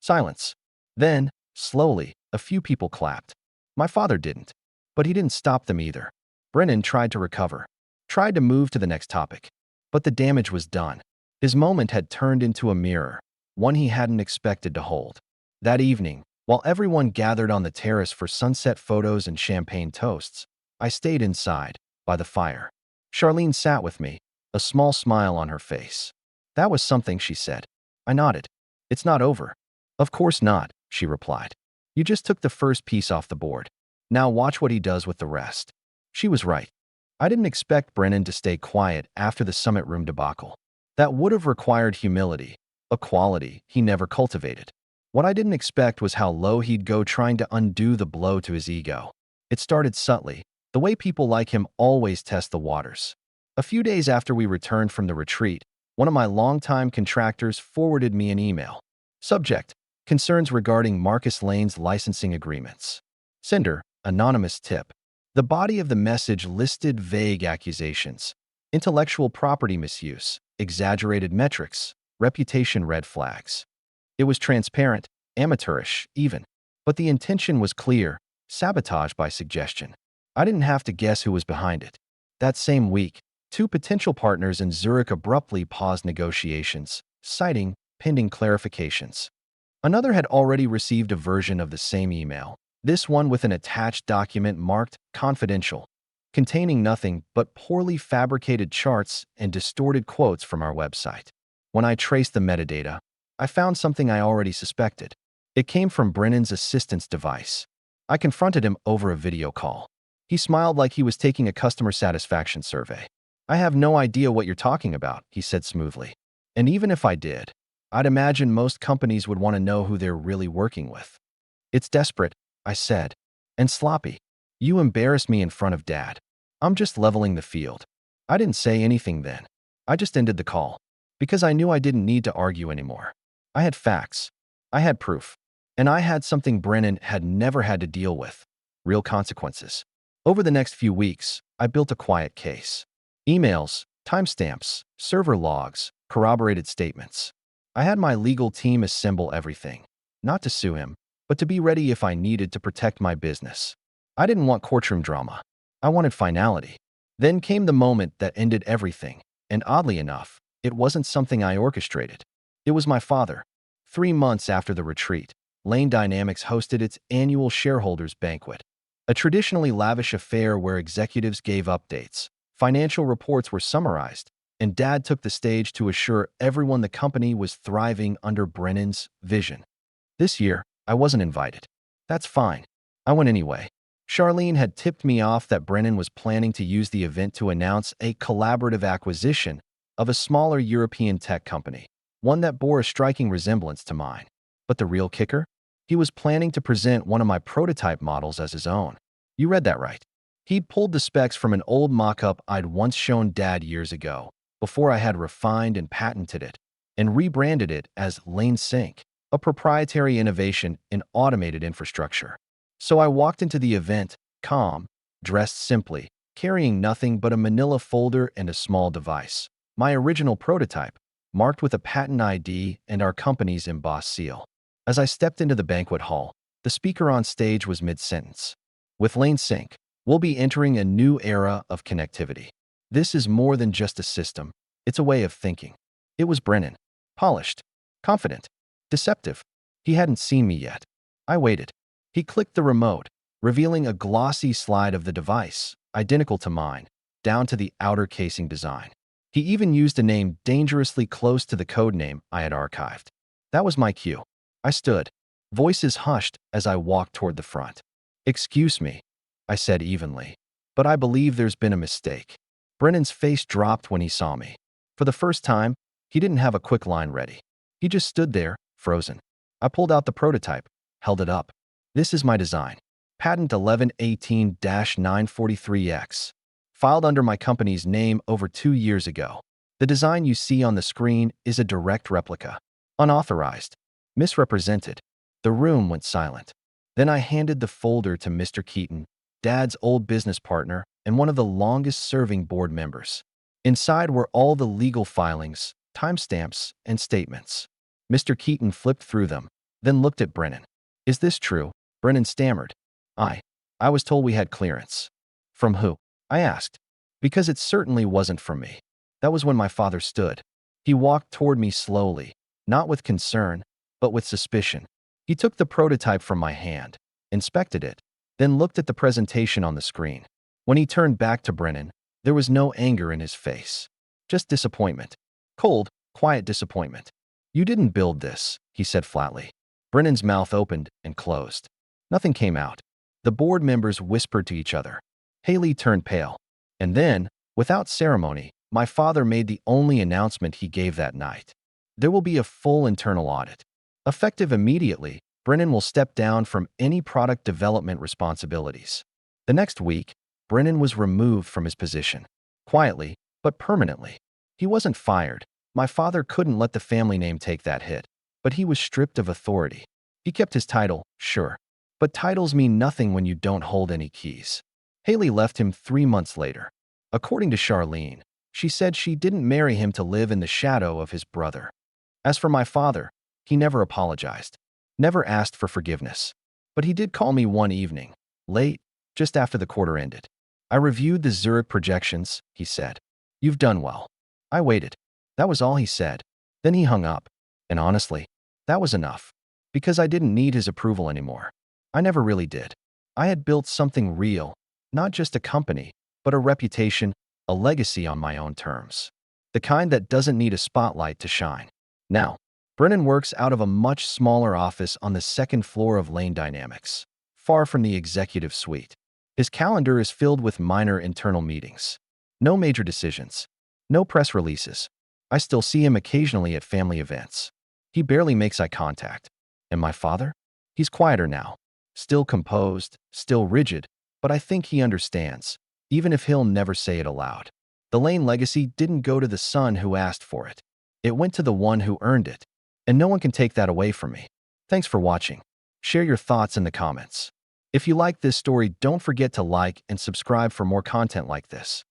Silence. Then, slowly, a few people clapped. My father didn't. But he didn't stop them either. Brennan tried to recover, tried to move to the next topic. But the damage was done. His moment had turned into a mirror, one he hadn't expected to hold. That evening, while everyone gathered on the terrace for sunset photos and champagne toasts, I stayed inside, by the fire. Charlene sat with me, a small smile on her face. That was something, she said. I nodded. It's not over. Of course not, she replied. You just took the first piece off the board. Now watch what he does with the rest. She was right. I didn't expect Brennan to stay quiet after the summit room debacle. That would have required humility, a quality he never cultivated. What I didn't expect was how low he'd go trying to undo the blow to his ego. It started subtly, the way people like him always test the waters. A few days after we returned from the retreat, one of my longtime contractors forwarded me an email. Subject: concerns regarding Marcus Lane's licensing agreements. Sender: anonymous tip. The body of the message listed vague accusations, intellectual property misuse, exaggerated metrics, reputation red flags. It was transparent, amateurish, even. But the intention was clear: sabotage by suggestion. I didn't have to guess who was behind it. That same week, two potential partners in Zurich abruptly paused negotiations, citing pending clarifications. Another had already received a version of the same email, this one with an attached document marked confidential, containing nothing but poorly fabricated charts and distorted quotes from our website. When I traced the metadata, I found something I already suspected. It came from Brennan's assistant's device. I confronted him over a video call. He smiled like he was taking a customer satisfaction survey. I have no idea what you're talking about, he said smoothly. And even if I did, I'd imagine most companies would want to know who they're really working with. It's desperate, I said. And sloppy. You embarrassed me in front of Dad. I'm just leveling the field. I didn't say anything then. I just ended the call. Because I knew I didn't need to argue anymore. I had facts. I had proof. And I had something Brennan had never had to deal with. Real consequences. Over the next few weeks, I built a quiet case. Emails, timestamps, server logs, corroborated statements. I had my legal team assemble everything. Not to sue him, but to be ready if I needed to protect my business. I didn't want courtroom drama. I wanted finality. Then came the moment that ended everything. And oddly enough, it wasn't something I orchestrated. It was my father. 3 months after the retreat, Lane Dynamics hosted its annual shareholders banquet. A traditionally lavish affair where executives gave updates, financial reports were summarized, and Dad took the stage to assure everyone the company was thriving under Brennan's vision. This year, I wasn't invited. That's fine. I went anyway. Charlene had tipped me off that Brennan was planning to use the event to announce a collaborative acquisition of a smaller European tech company, one that bore a striking resemblance to mine. But the real kicker? He was planning to present one of my prototype models as his own. You read that right. He'd pulled the specs from an old mock-up I'd once shown Dad years ago, before I had refined and patented it, and rebranded it as Lane Sync, a proprietary innovation in automated infrastructure. So I walked into the event, calm, dressed simply, carrying nothing but a manila folder and a small device, my original prototype, marked with a patent ID and our company's embossed seal. As I stepped into the banquet hall, the speaker on stage was mid-sentence. With Lane Sync, we'll be entering a new era of connectivity. This is more than just a system. It's a way of thinking. It was Brennan. Polished. Confident. Deceptive. He hadn't seen me yet. I waited. He clicked the remote, revealing a glossy slide of the device, identical to mine, down to the outer casing design. He even used a name dangerously close to the code name I had archived. That was my cue. I stood. Voices hushed as I walked toward the front. "Excuse me," I said evenly, "but I believe there's been a mistake." Brennan's face dropped when he saw me. For the first time, he didn't have a quick line ready. He just stood there, frozen. I pulled out the prototype, held it up. "This is my design. Patent 1118-943X. Filed under my company's name over 2 years ago. The design you see on the screen is a direct replica. Unauthorized. Misrepresented." The room went silent. Then I handed the folder to Mr. Keaton, Dad's old business partner and one of the longest-serving board members. Inside were all the legal filings, timestamps, and statements. Mr. Keaton flipped through them, then looked at Brennan. "Is this true?" Brennan stammered. I was told we had clearance." "From who?" I asked. Because it certainly wasn't from me. That was when my father stood. He walked toward me slowly, not with concern, but with suspicion. He took the prototype from my hand, inspected it, then looked at the presentation on the screen. When he turned back to Brennan, there was no anger in his face. Just disappointment. Cold, quiet disappointment. "You didn't build this," he said flatly. Brennan's mouth opened and closed. Nothing came out. The board members whispered to each other. Haley turned pale. And then, without ceremony, my father made the only announcement he gave that night. "There will be a full internal audit. Effective immediately, Brennan will step down from any product development responsibilities." The next week, Brennan was removed from his position. Quietly, but permanently. He wasn't fired. My father couldn't let the family name take that hit. But he was stripped of authority. He kept his title, sure. But titles mean nothing when you don't hold any keys. Haley left him 3 months later. According to Charlene, she said she didn't marry him to live in the shadow of his brother. As for my father, he never apologized, never asked for forgiveness. But he did call me one evening, late, just after the quarter ended. "I reviewed the Zurich projections," he said. "You've done well." I waited. That was all he said. Then he hung up. And honestly, that was enough. Because I didn't need his approval anymore. I never really did. I had built something real, not just a company, but a reputation, a legacy on my own terms. The kind that doesn't need a spotlight to shine. Now, Brennan works out of a much smaller office on the second floor of Lane Dynamics, far from the executive suite. His calendar is filled with minor internal meetings. No major decisions. No press releases. I still see him occasionally at family events. He barely makes eye contact. And my father? He's quieter now. Still composed, still rigid, but I think he understands, even if he'll never say it aloud. The Lane legacy didn't go to the son who asked for it. It went to the one who earned it. And no one can take that away from me. Thanks for watching. Share your thoughts in the comments. If you like this story, don't forget to like and subscribe for more content like this.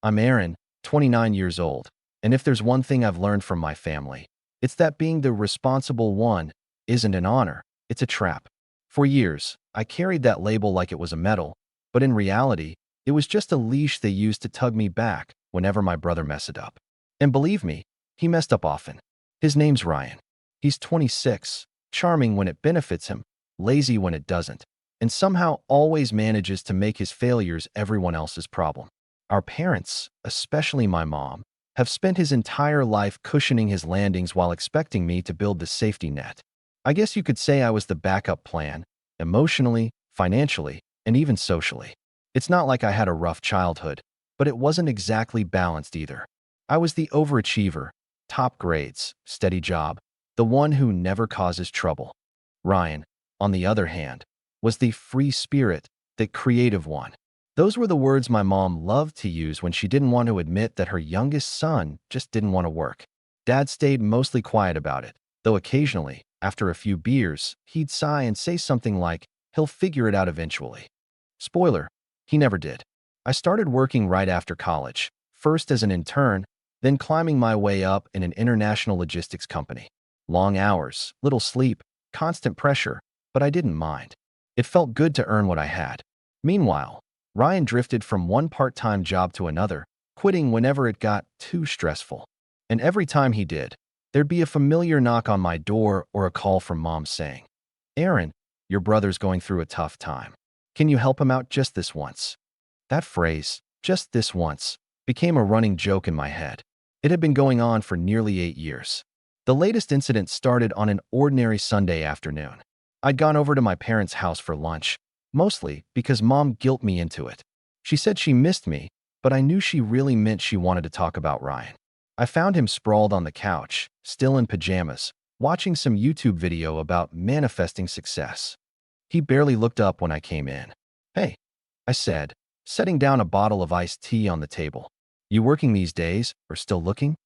I'm Aaron, 29 years old, and if there's one thing I've learned from my family, it's that being the responsible one isn't an honor, it's a trap. For years, I carried that label like it was a medal, but in reality, it was just a leash they used to tug me back whenever my brother messed up. And believe me, he messed up often. His name's Ryan. He's 26, charming when it benefits him, lazy when it doesn't, and somehow always manages to make his failures everyone else's problem. Our parents, especially my mom, have spent his entire life cushioning his landings while expecting me to build the safety net. I guess you could say I was the backup plan, emotionally, financially, and even socially. It's not like I had a rough childhood, but it wasn't exactly balanced either. I was the overachiever, top grades, steady job, the one who never causes trouble. Ryan, on the other hand, was the free spirit, the creative one. Those were the words my mom loved to use when she didn't want to admit that her youngest son just didn't want to work. Dad stayed mostly quiet about it, though occasionally, after a few beers, he'd sigh and say something like, he'll figure it out eventually. Spoiler, he never did. I started working right after college, first as an intern, then climbing my way up in an international logistics company. Long hours, little sleep, constant pressure, but I didn't mind. It felt good to earn what I had. Meanwhile, Ryan drifted from one part-time job to another, quitting whenever it got too stressful. And every time he did, There'd be a familiar knock on my door or a call from Mom saying, "Aaron, your brother's going through a tough time. Can you help him out just this once?" That phrase, "just this once," became a running joke in my head. It had been going on for nearly 8 years. The latest incident started on an ordinary Sunday afternoon. I'd gone over to my parents' house for lunch, mostly because Mom guilt me into it. She said she missed me, but I knew she really meant she wanted to talk about Ryan. I found him sprawled on the couch, still in pajamas, watching some YouTube video about manifesting success. He barely looked up when I came in. "Hey," I said, setting down a bottle of iced tea on the table. "You working these days, or still looking?"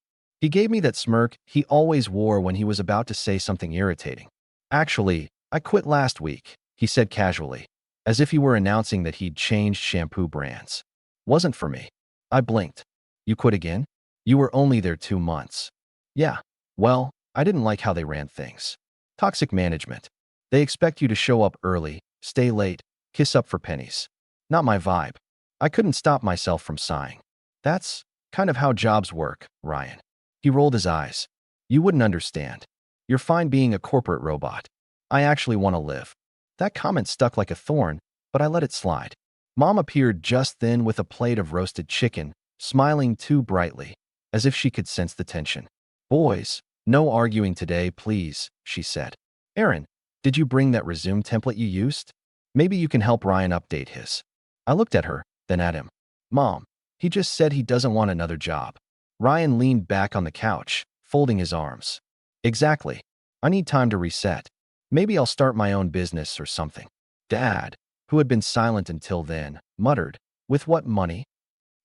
He gave me that smirk he always wore when he was about to say something irritating. "Actually, I quit last week," he said casually, as if he were announcing that he'd changed shampoo brands. "Wasn't for me." I blinked. "You quit again? You were only there 2 months." "Yeah. Well, I didn't like how they ran things. Toxic management. They expect you to show up early, stay late, kiss up for pennies. Not my vibe." I couldn't stop myself from sighing. "That's kind of how jobs work, Ryan." He rolled his eyes. "You wouldn't understand. You're fine being a corporate robot. I actually want to live." That comment stuck like a thorn, but I let it slide. Mom appeared just then with a plate of roasted chicken, smiling too brightly, as if she could sense the tension. "Boys, no arguing today, please," she said. "Aaron, did you bring that resume template you used? Maybe you can help Ryan update his." I looked at her, then at him. "Mom, he just said he doesn't want another job." Ryan leaned back on the couch, folding his arms. "Exactly. I need time to reset. Maybe I'll start my own business or something." Dad, who had been silent until then, muttered, "With what money?"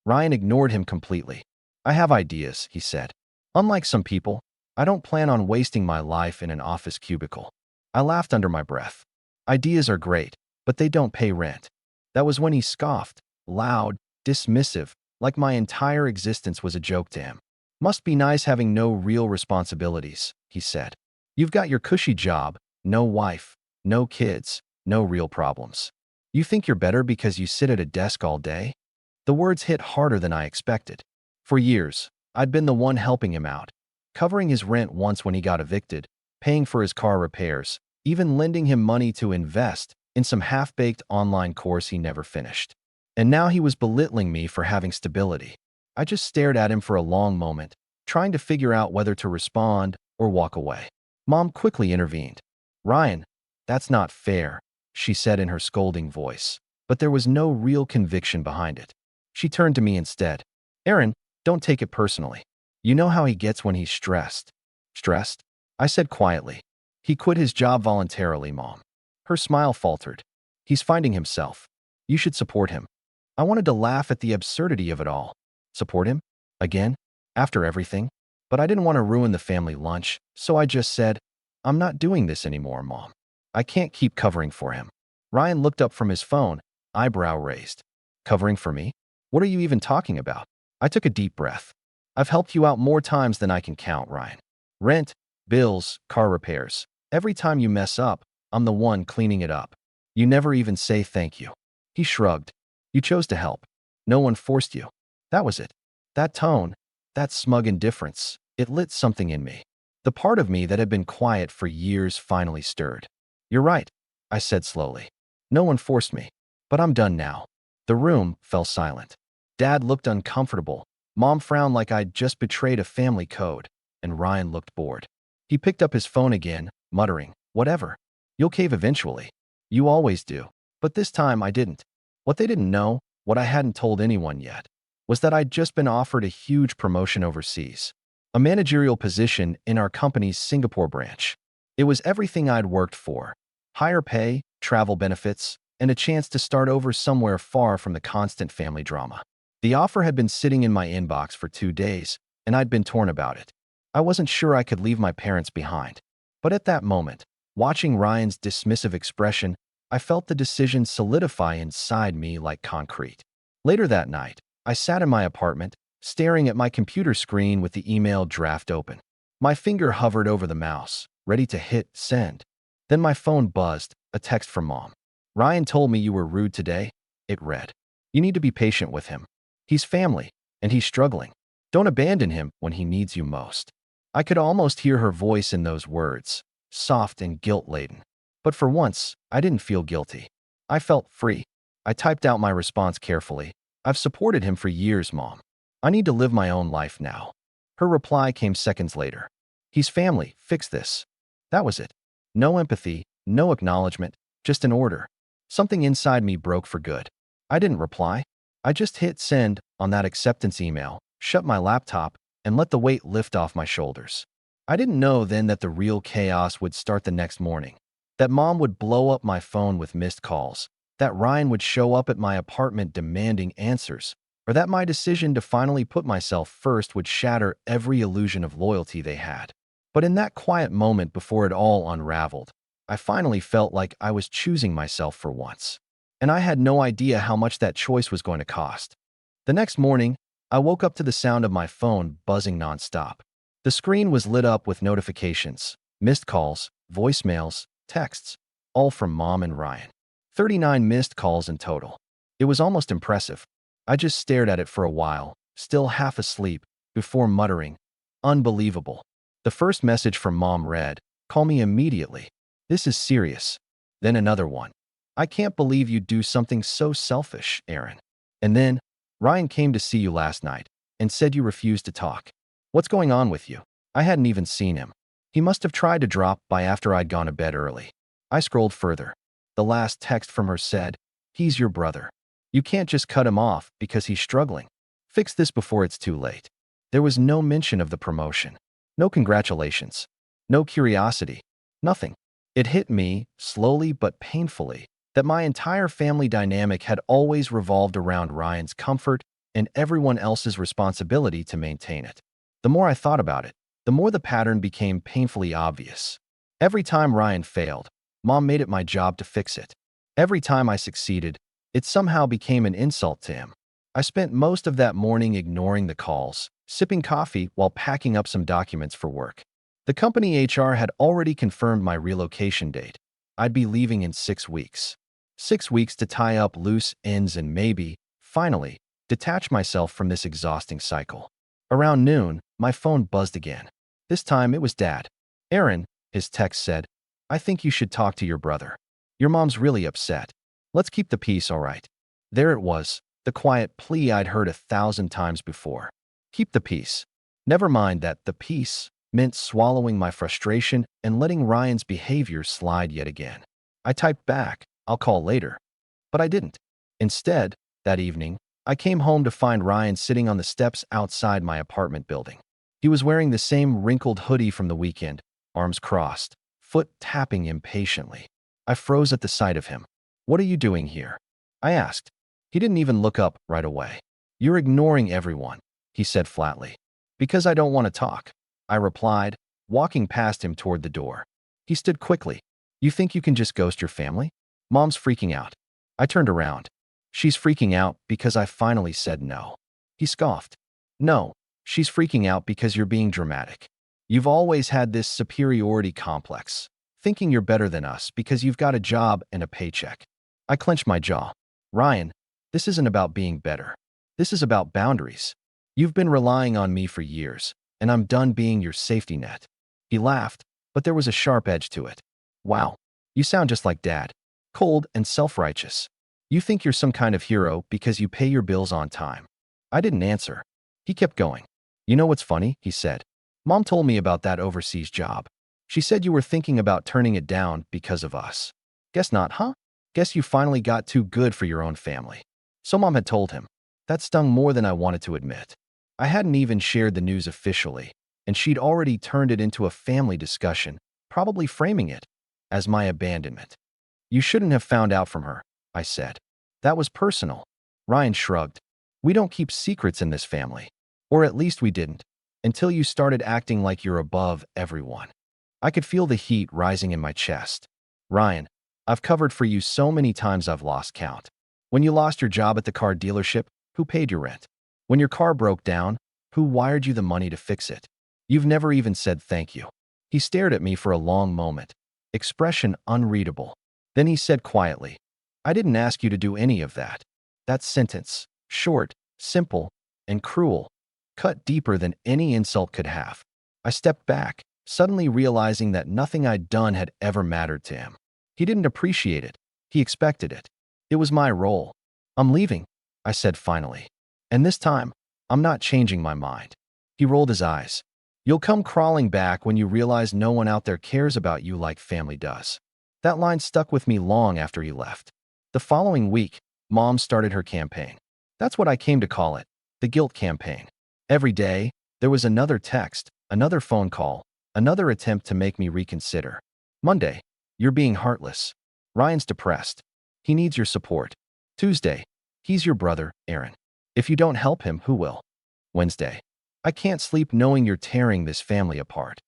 Ryan ignored him completely. "I have ideas," he said. "Unlike some people, I don't plan on wasting my life in an office cubicle." I laughed under my breath. "Ideas are great, but they don't pay rent." That was when he scoffed, loud, dismissive, like my entire existence was a joke to him. "Must be nice having no real responsibilities," he said. "You've got your cushy job, no wife, no kids, no real problems. You think you're better because you sit at a desk all day?" The words hit harder than I expected. For years, I'd been the one helping him out, covering his rent once when he got evicted, paying for his car repairs, even lending him money to invest in some half-baked online course he never finished. And now he was belittling me for having stability. I just stared at him for a long moment, trying to figure out whether to respond or walk away. Mom quickly intervened. "Ryan, that's not fair," she said in her scolding voice, but there was no real conviction behind it. She turned to me instead. "Aaron, don't take it personally. You know how he gets when he's stressed." "Stressed?" I said quietly. "He quit his job voluntarily, Mom." Her smile faltered. "He's finding himself. You should support him." I wanted to laugh at the absurdity of it all. Support him? Again? After everything? But I didn't want to ruin the family lunch, so I just said, "I'm not doing this anymore, Mom. I can't keep covering for him." Ryan looked up from his phone, eyebrow raised. "Covering for me? What are you even talking about?" I took a deep breath. "I've helped you out more times than I can count, Ryan. Rent, bills, car repairs. Every time you mess up, I'm the one cleaning it up. You never even say thank you." He shrugged. "You chose to help. No one forced you." That was it. That tone, that smug indifference, it lit something in me. The part of me that had been quiet for years finally stirred. "You're right," I said slowly. "No one forced me. But I'm done now." The room fell silent. Dad looked uncomfortable. Mom frowned like I'd just betrayed a family code, and Ryan looked bored. He picked up his phone again, muttering, "Whatever. You'll cave eventually. You always do." But this time I didn't. What they didn't know, what I hadn't told anyone yet, was that I'd just been offered a huge promotion overseas, a managerial position in our company's Singapore branch. It was everything I'd worked for: higher pay, travel benefits, and a chance to start over somewhere far from the constant family drama. The offer had been sitting in my inbox for 2 days, and I'd been torn about it. I wasn't sure I could leave my parents behind. But at that moment, watching Ryan's dismissive expression, I felt the decision solidify inside me like concrete. Later that night, I sat in my apartment, staring at my computer screen with the email draft open. My finger hovered over the mouse, ready to hit send. Then my phone buzzed, a text from Mom. "Ryan told me you were rude today," it read. "You need to be patient with him. He's family, and he's struggling. Don't abandon him when he needs you most." I could almost hear her voice in those words, soft and guilt-laden. But for once, I didn't feel guilty. I felt free. I typed out my response carefully. I've supported him for years, Mom. I need to live my own life now. Her reply came seconds later. He's family, fix this. That was it. No empathy, no acknowledgement, just an order. Something inside me broke for good. I didn't reply. I just hit send on that acceptance email, shut my laptop, and let the weight lift off my shoulders. I didn't know then that the real chaos would start the next morning. That Mom would blow up my phone with missed calls. That Ryan would show up at my apartment demanding answers. Or that my decision to finally put myself first would shatter every illusion of loyalty they had. But in that quiet moment before it all unraveled, I finally felt like I was choosing myself for once. And I had no idea how much that choice was going to cost. The next morning, I woke up to the sound of my phone buzzing nonstop. The screen was lit up with notifications, missed calls, voicemails, texts, all from Mom and Ryan. 39 missed calls in total. It was almost impressive. I just stared at it for a while, still half asleep, before muttering, "Unbelievable." The first message from Mom read, "Call me immediately. This is serious." Then another one. "I can't believe you'd do something so selfish, Aaron." And then, "Ryan came to see you last night and said you refused to talk. What's going on with you?" I hadn't even seen him. He must have tried to drop by after I'd gone to bed early. I scrolled further. The last text from her said, "He's your brother. You can't just cut him off because he's struggling. Fix this before it's too late." There was no mention of the promotion. No congratulations. No curiosity. Nothing. It hit me, slowly but painfully, that my entire family dynamic had always revolved around Ryan's comfort and everyone else's responsibility to maintain it. The more I thought about it, the more the pattern became painfully obvious. Every time Ryan failed, Mom made it my job to fix it. Every time I succeeded, it somehow became an insult to him. I spent most of that morning ignoring the calls, sipping coffee while packing up some documents for work. The company HR had already confirmed my relocation date. I'd be leaving in 6 weeks. 6 weeks to tie up loose ends and maybe, finally, detach myself from this exhausting cycle. Around noon, my phone buzzed again. This time it was Dad. "Aaron," his text said, "I think you should talk to your brother. Your mom's really upset. Let's keep the peace, all right?" There it was, the quiet plea I'd heard 1,000 times before. Keep the peace. Never mind that the peace meant swallowing my frustration and letting Ryan's behavior slide yet again. I typed back, "I'll call later." But I didn't. Instead, that evening, I came home to find Ryan sitting on the steps outside my apartment building. He was wearing the same wrinkled hoodie from the weekend, arms crossed, foot tapping impatiently. I froze at the sight of him. "What are you doing here?" I asked. He didn't even look up right away. "You're ignoring everyone," he said flatly. "Because I don't want to talk," I replied, walking past him toward the door. He stood quickly. "You think you can just ghost your family? Mom's freaking out." I turned around. "She's freaking out because I finally said no." He scoffed. "No, she's freaking out because you're being dramatic. You've always had this superiority complex, thinking you're better than us because you've got a job and a paycheck." I clenched my jaw. "Ryan, this isn't about being better. This is about boundaries. You've been relying on me for years, and I'm done being your safety net." He laughed, but there was a sharp edge to it. "Wow, you sound just like Dad. Cold and self-righteous. You think you're some kind of hero because you pay your bills on time." I didn't answer. He kept going. "You know what's funny?" he said. "Mom told me about that overseas job. She said you were thinking about turning it down because of us." "Guess not, huh? Guess you finally got too good for your own family." So Mom had told him. That stung more than I wanted to admit. I hadn't even shared the news officially, and she'd already turned it into a family discussion, probably framing it as my abandonment. "You shouldn't have found out from her," I said. "That was personal." Ryan shrugged. "We don't keep secrets in this family. Or at least we didn't, until you started acting like you're above everyone." I could feel the heat rising in my chest. "Ryan, I've covered for you so many times I've lost count. When you lost your job at the car dealership, who paid your rent? When your car broke down, who wired you the money to fix it? You've never even said thank you." He stared at me for a long moment, expression unreadable. Then he said quietly, "I didn't ask you to do any of that." That sentence, short, simple, and cruel, cut deeper than any insult could have. I stepped back, suddenly realizing that nothing I'd done had ever mattered to him. He didn't appreciate it. He expected it. It was my role. I'm leaving, I said finally. And this time, I'm not changing my mind. He rolled his eyes. You'll come crawling back when you realize no one out there cares about you like family does. That line stuck with me long after he left. The following week, Mom started her campaign. That's what I came to call it, the guilt campaign. Every day, there was another text, another phone call, another attempt to make me reconsider. Monday, you're being heartless. Ryan's depressed. He needs your support. Tuesday, he's your brother, Aaron. If you don't help him, who will? Wednesday, I can't sleep knowing you're tearing this family apart.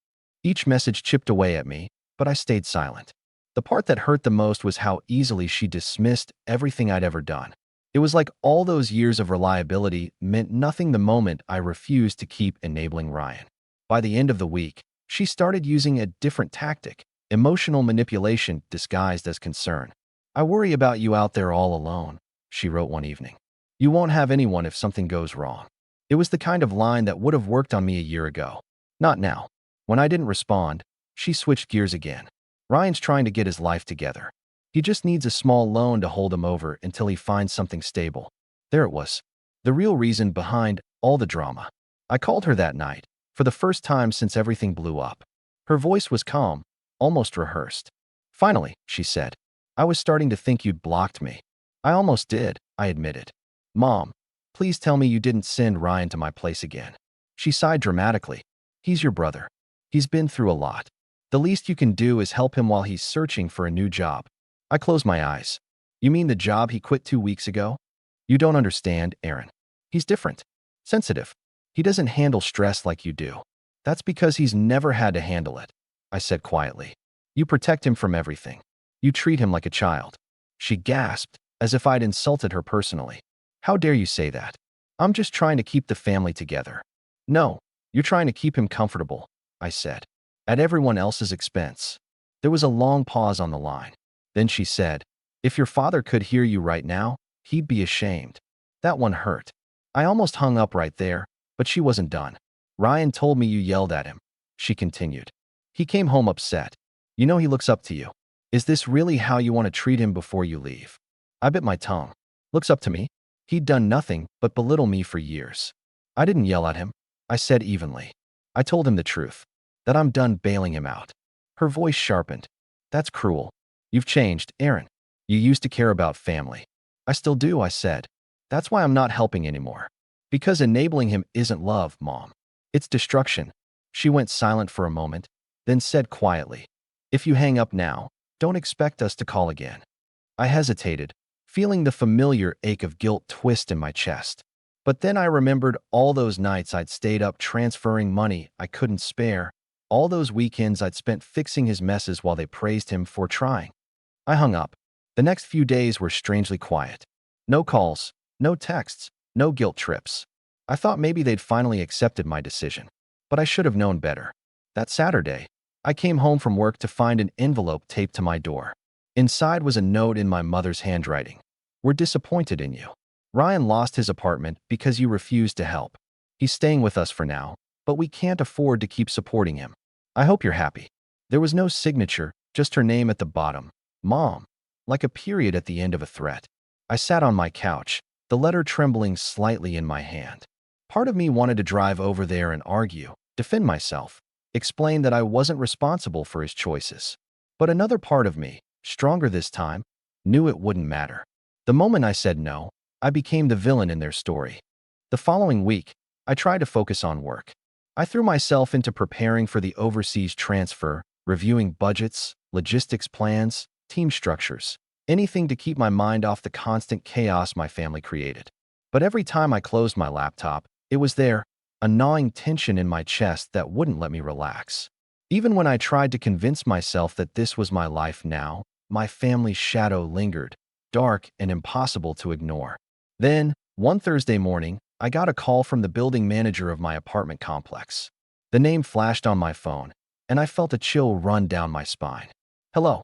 Each message chipped away at me, but I stayed silent. The part that hurt the most was how easily she dismissed everything I'd ever done. It was like all those years of reliability meant nothing the moment I refused to keep enabling Ryan. By the end of the week, she started using a different tactic, emotional manipulation disguised as concern. I worry about you out there all alone, she wrote one evening. You won't have anyone if something goes wrong. It was the kind of line that would have worked on me a year ago. Not now. When I didn't respond, she switched gears again. Ryan's trying to get his life together. He just needs a small loan to hold him over until he finds something stable. There it was. The real reason behind all the drama. I called her that night, for the first time since everything blew up. Her voice was calm, almost rehearsed. Finally, she said, I was starting to think you'd blocked me. I almost did, I admitted. Mom, please tell me you didn't send Ryan to my place again. She sighed dramatically. He's your brother. He's been through a lot. The least you can do is help him while he's searching for a new job. I closed my eyes. You mean the job he quit 2 weeks ago? You don't understand, Aaron. He's different. Sensitive. He doesn't handle stress like you do. That's because he's never had to handle it, I said quietly. You protect him from everything. You treat him like a child. She gasped, as if I'd insulted her personally. How dare you say that? I'm just trying to keep the family together. No, you're trying to keep him comfortable, I said, at everyone else's expense. There was a long pause on the line. Then she said, if your father could hear you right now, he'd be ashamed. That one hurt. I almost hung up right there, but she wasn't done. Ryan told me you yelled at him, she continued. He came home upset. You know he looks up to you. Is this really how you want to treat him before you leave? I bit my tongue. Looks up to me? He'd done nothing but belittle me for years. I didn't yell at him. I said evenly. I told him the truth, that I'm done bailing him out. Her voice sharpened. That's cruel. You've changed, Aaron. You used to care about family. I still do, I said. That's why I'm not helping anymore. Because enabling him isn't love, Mom. It's destruction. She went silent for a moment, then said quietly, if you hang up now, don't expect us to call again. I hesitated, feeling the familiar ache of guilt twist in my chest. But then I remembered all those nights I'd stayed up transferring money I couldn't spare, all those weekends I'd spent fixing his messes while they praised him for trying. I hung up. The next few days were strangely quiet. No calls, no texts, no guilt trips. I thought maybe they'd finally accepted my decision. But I should have known better. That Saturday, I came home from work to find an envelope taped to my door. Inside was a note in my mother's handwriting. We're disappointed in you. Ryan lost his apartment because you refused to help. He's staying with us for now, but we can't afford to keep supporting him. I hope you're happy. There was no signature, just her name at the bottom. Mom. Like a period at the end of a threat. I sat on my couch, the letter trembling slightly in my hand. Part of me wanted to drive over there and argue, defend myself, explain that I wasn't responsible for his choices. But another part of me, stronger this time, knew it wouldn't matter. The moment I said no, I became the villain in their story. The following week, I tried to focus on work. I threw myself into preparing for the overseas transfer, reviewing budgets, logistics plans, team structures, anything to keep my mind off the constant chaos my family created. But every time I closed my laptop, it was there, a gnawing tension in my chest that wouldn't let me relax. Even when I tried to convince myself that this was my life now, my family's shadow lingered, dark and impossible to ignore. Then, one Thursday morning, I got a call from the building manager of my apartment complex. The name flashed on my phone, and I felt a chill run down my spine. Hello,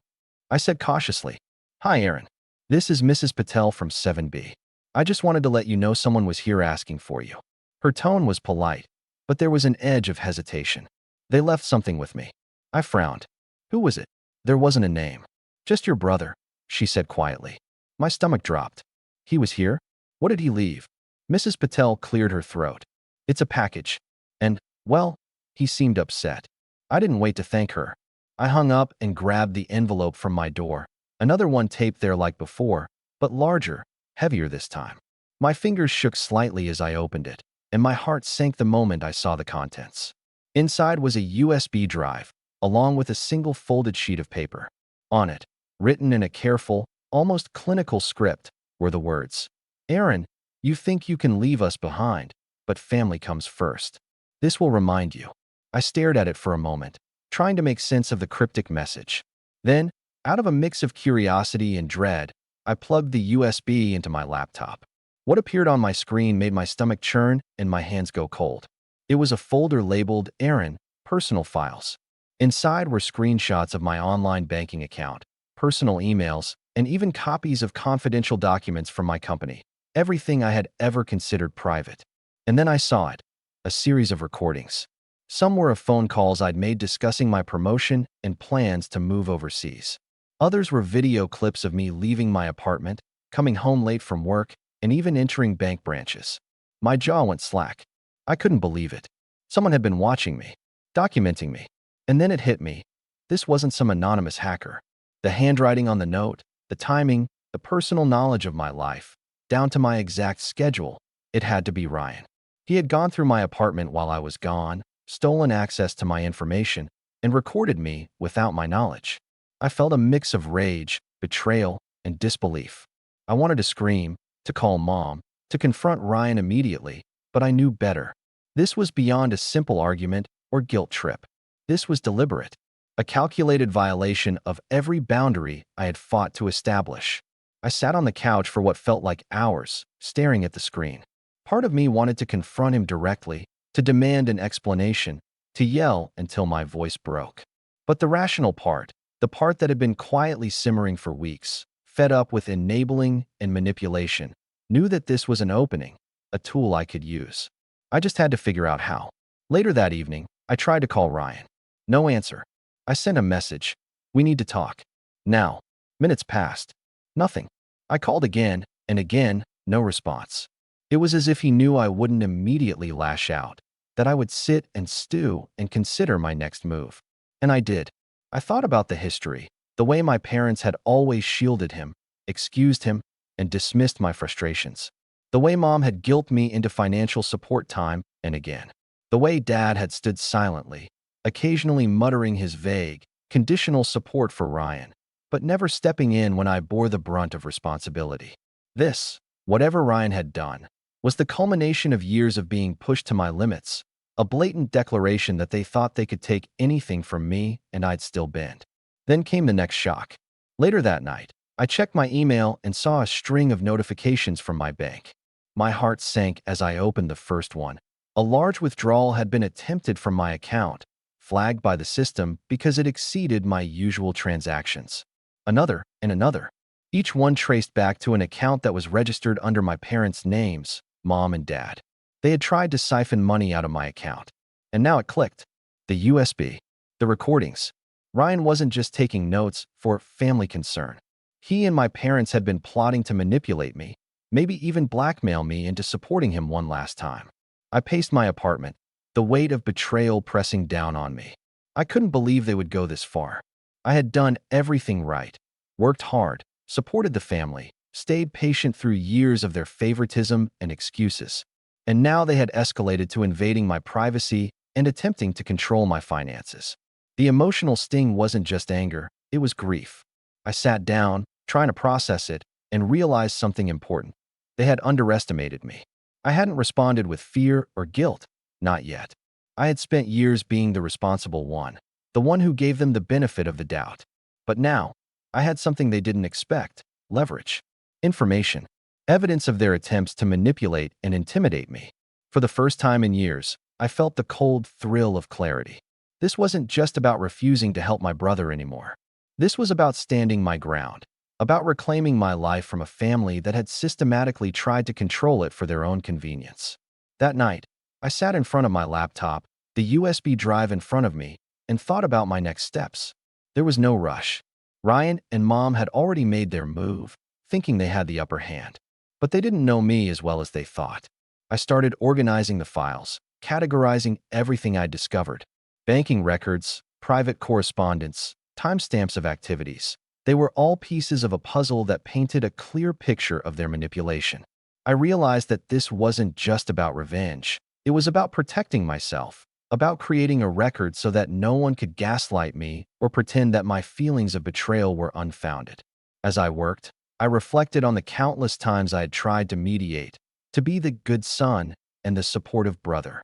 I said cautiously. Hi, Aaron. This is Mrs. Patel from 7B. I just wanted to let you know someone was here asking for you. Her tone was polite, but there was an edge of hesitation. They left something with me. I frowned. Who was it? There wasn't a name. Just your brother, she said quietly. My stomach dropped. He was here? What did he leave? Mrs. Patel cleared her throat. It's a package. And, well, he seemed upset. I didn't wait to thank her. I hung up and grabbed the envelope from my door. Another one taped there like before, but larger, heavier this time. My fingers shook slightly as I opened it, and my heart sank the moment I saw the contents. Inside was a USB drive, along with a single folded sheet of paper. On it, written in a careful, almost clinical script, were the words, "Aaron, you think you can leave us behind, but family comes first. This will remind you." I stared at it for a moment, trying to make sense of the cryptic message. Then, out of a mix of curiosity and dread, I plugged the USB into my laptop. What appeared on my screen made my stomach churn and my hands go cold. It was a folder labeled Aaron, Personal Files. Inside were screenshots of my online banking account, personal emails, and even copies of confidential documents from my company. Everything I had ever considered private. And then I saw it, a series of recordings. Some were of phone calls I'd made discussing my promotion and plans to move overseas. Others were video clips of me leaving my apartment, coming home late from work, and even entering bank branches. My jaw went slack. I couldn't believe it. Someone had been watching me, documenting me. And then it hit me. This wasn't some anonymous hacker. The handwriting on the note, the timing, the personal knowledge of my life, down to my exact schedule, it had to be Ryan. He had gone through my apartment while I was gone, stolen access to my information, and recorded me without my knowledge. I felt a mix of rage, betrayal, and disbelief. I wanted to scream, to call Mom, to confront Ryan immediately, but I knew better. This was beyond a simple argument or guilt trip. This was deliberate, a calculated violation of every boundary I had fought to establish. I sat on the couch for what felt like hours, staring at the screen. Part of me wanted to confront him directly, to demand an explanation, to yell until my voice broke. But the rational part, the part that had been quietly simmering for weeks, fed up with enabling and manipulation, knew that this was an opening, a tool I could use. I just had to figure out how. Later that evening, I tried to call Ryan. No answer. I sent a message. We need to talk. Now. Minutes passed. Nothing. I called again, and again, no response. It was as if he knew I wouldn't immediately lash out, that I would sit and stew and consider my next move. And I did. I thought about the history, the way my parents had always shielded him, excused him, and dismissed my frustrations. The way Mom had guilted me into financial support time and again. The way Dad had stood silently, occasionally muttering his vague, conditional support for Ryan, but never stepping in when I bore the brunt of responsibility. This, whatever Ryan had done, was the culmination of years of being pushed to my limits, a blatant declaration that they thought they could take anything from me and I'd still bend. Then came the next shock. Later that night, I checked my email and saw a string of notifications from my bank. My heart sank as I opened the first one. A large withdrawal had been attempted from my account, flagged by the system because it exceeded my usual transactions. Another and another. Each one traced back to an account that was registered under my parents' names, Mom and Dad. They had tried to siphon money out of my account. And now it clicked. The USB. The recordings. Ryan wasn't just taking notes for family concern. He and my parents had been plotting to manipulate me, maybe even blackmail me into supporting him one last time. I paced my apartment, the weight of betrayal pressing down on me. I couldn't believe they would go this far. I had done everything right, worked hard, supported the family, stayed patient through years of their favoritism and excuses. And now they had escalated to invading my privacy and attempting to control my finances. The emotional sting wasn't just anger, it was grief. I sat down, trying to process it, and realized something important. They had underestimated me. I hadn't responded with fear or guilt, not yet. I had spent years being the responsible one, the one who gave them the benefit of the doubt. But now, I had something they didn't expect: leverage, information, evidence of their attempts to manipulate and intimidate me. For the first time in years, I felt the cold thrill of clarity. This wasn't just about refusing to help my brother anymore. This was about standing my ground, about reclaiming my life from a family that had systematically tried to control it for their own convenience. That night, I sat in front of my laptop, the USB drive in front of me, and thought about my next steps. There was no rush. Ryan and Mom had already made their move, thinking they had the upper hand. But they didn't know me as well as they thought. I started organizing the files, categorizing everything I'd discovered. Banking records, private correspondence, timestamps of activities. They were all pieces of a puzzle that painted a clear picture of their manipulation. I realized that this wasn't just about revenge. It was about protecting myself, about creating a record so that no one could gaslight me or pretend that my feelings of betrayal were unfounded. As I worked, I reflected on the countless times I had tried to mediate, to be the good son and the supportive brother.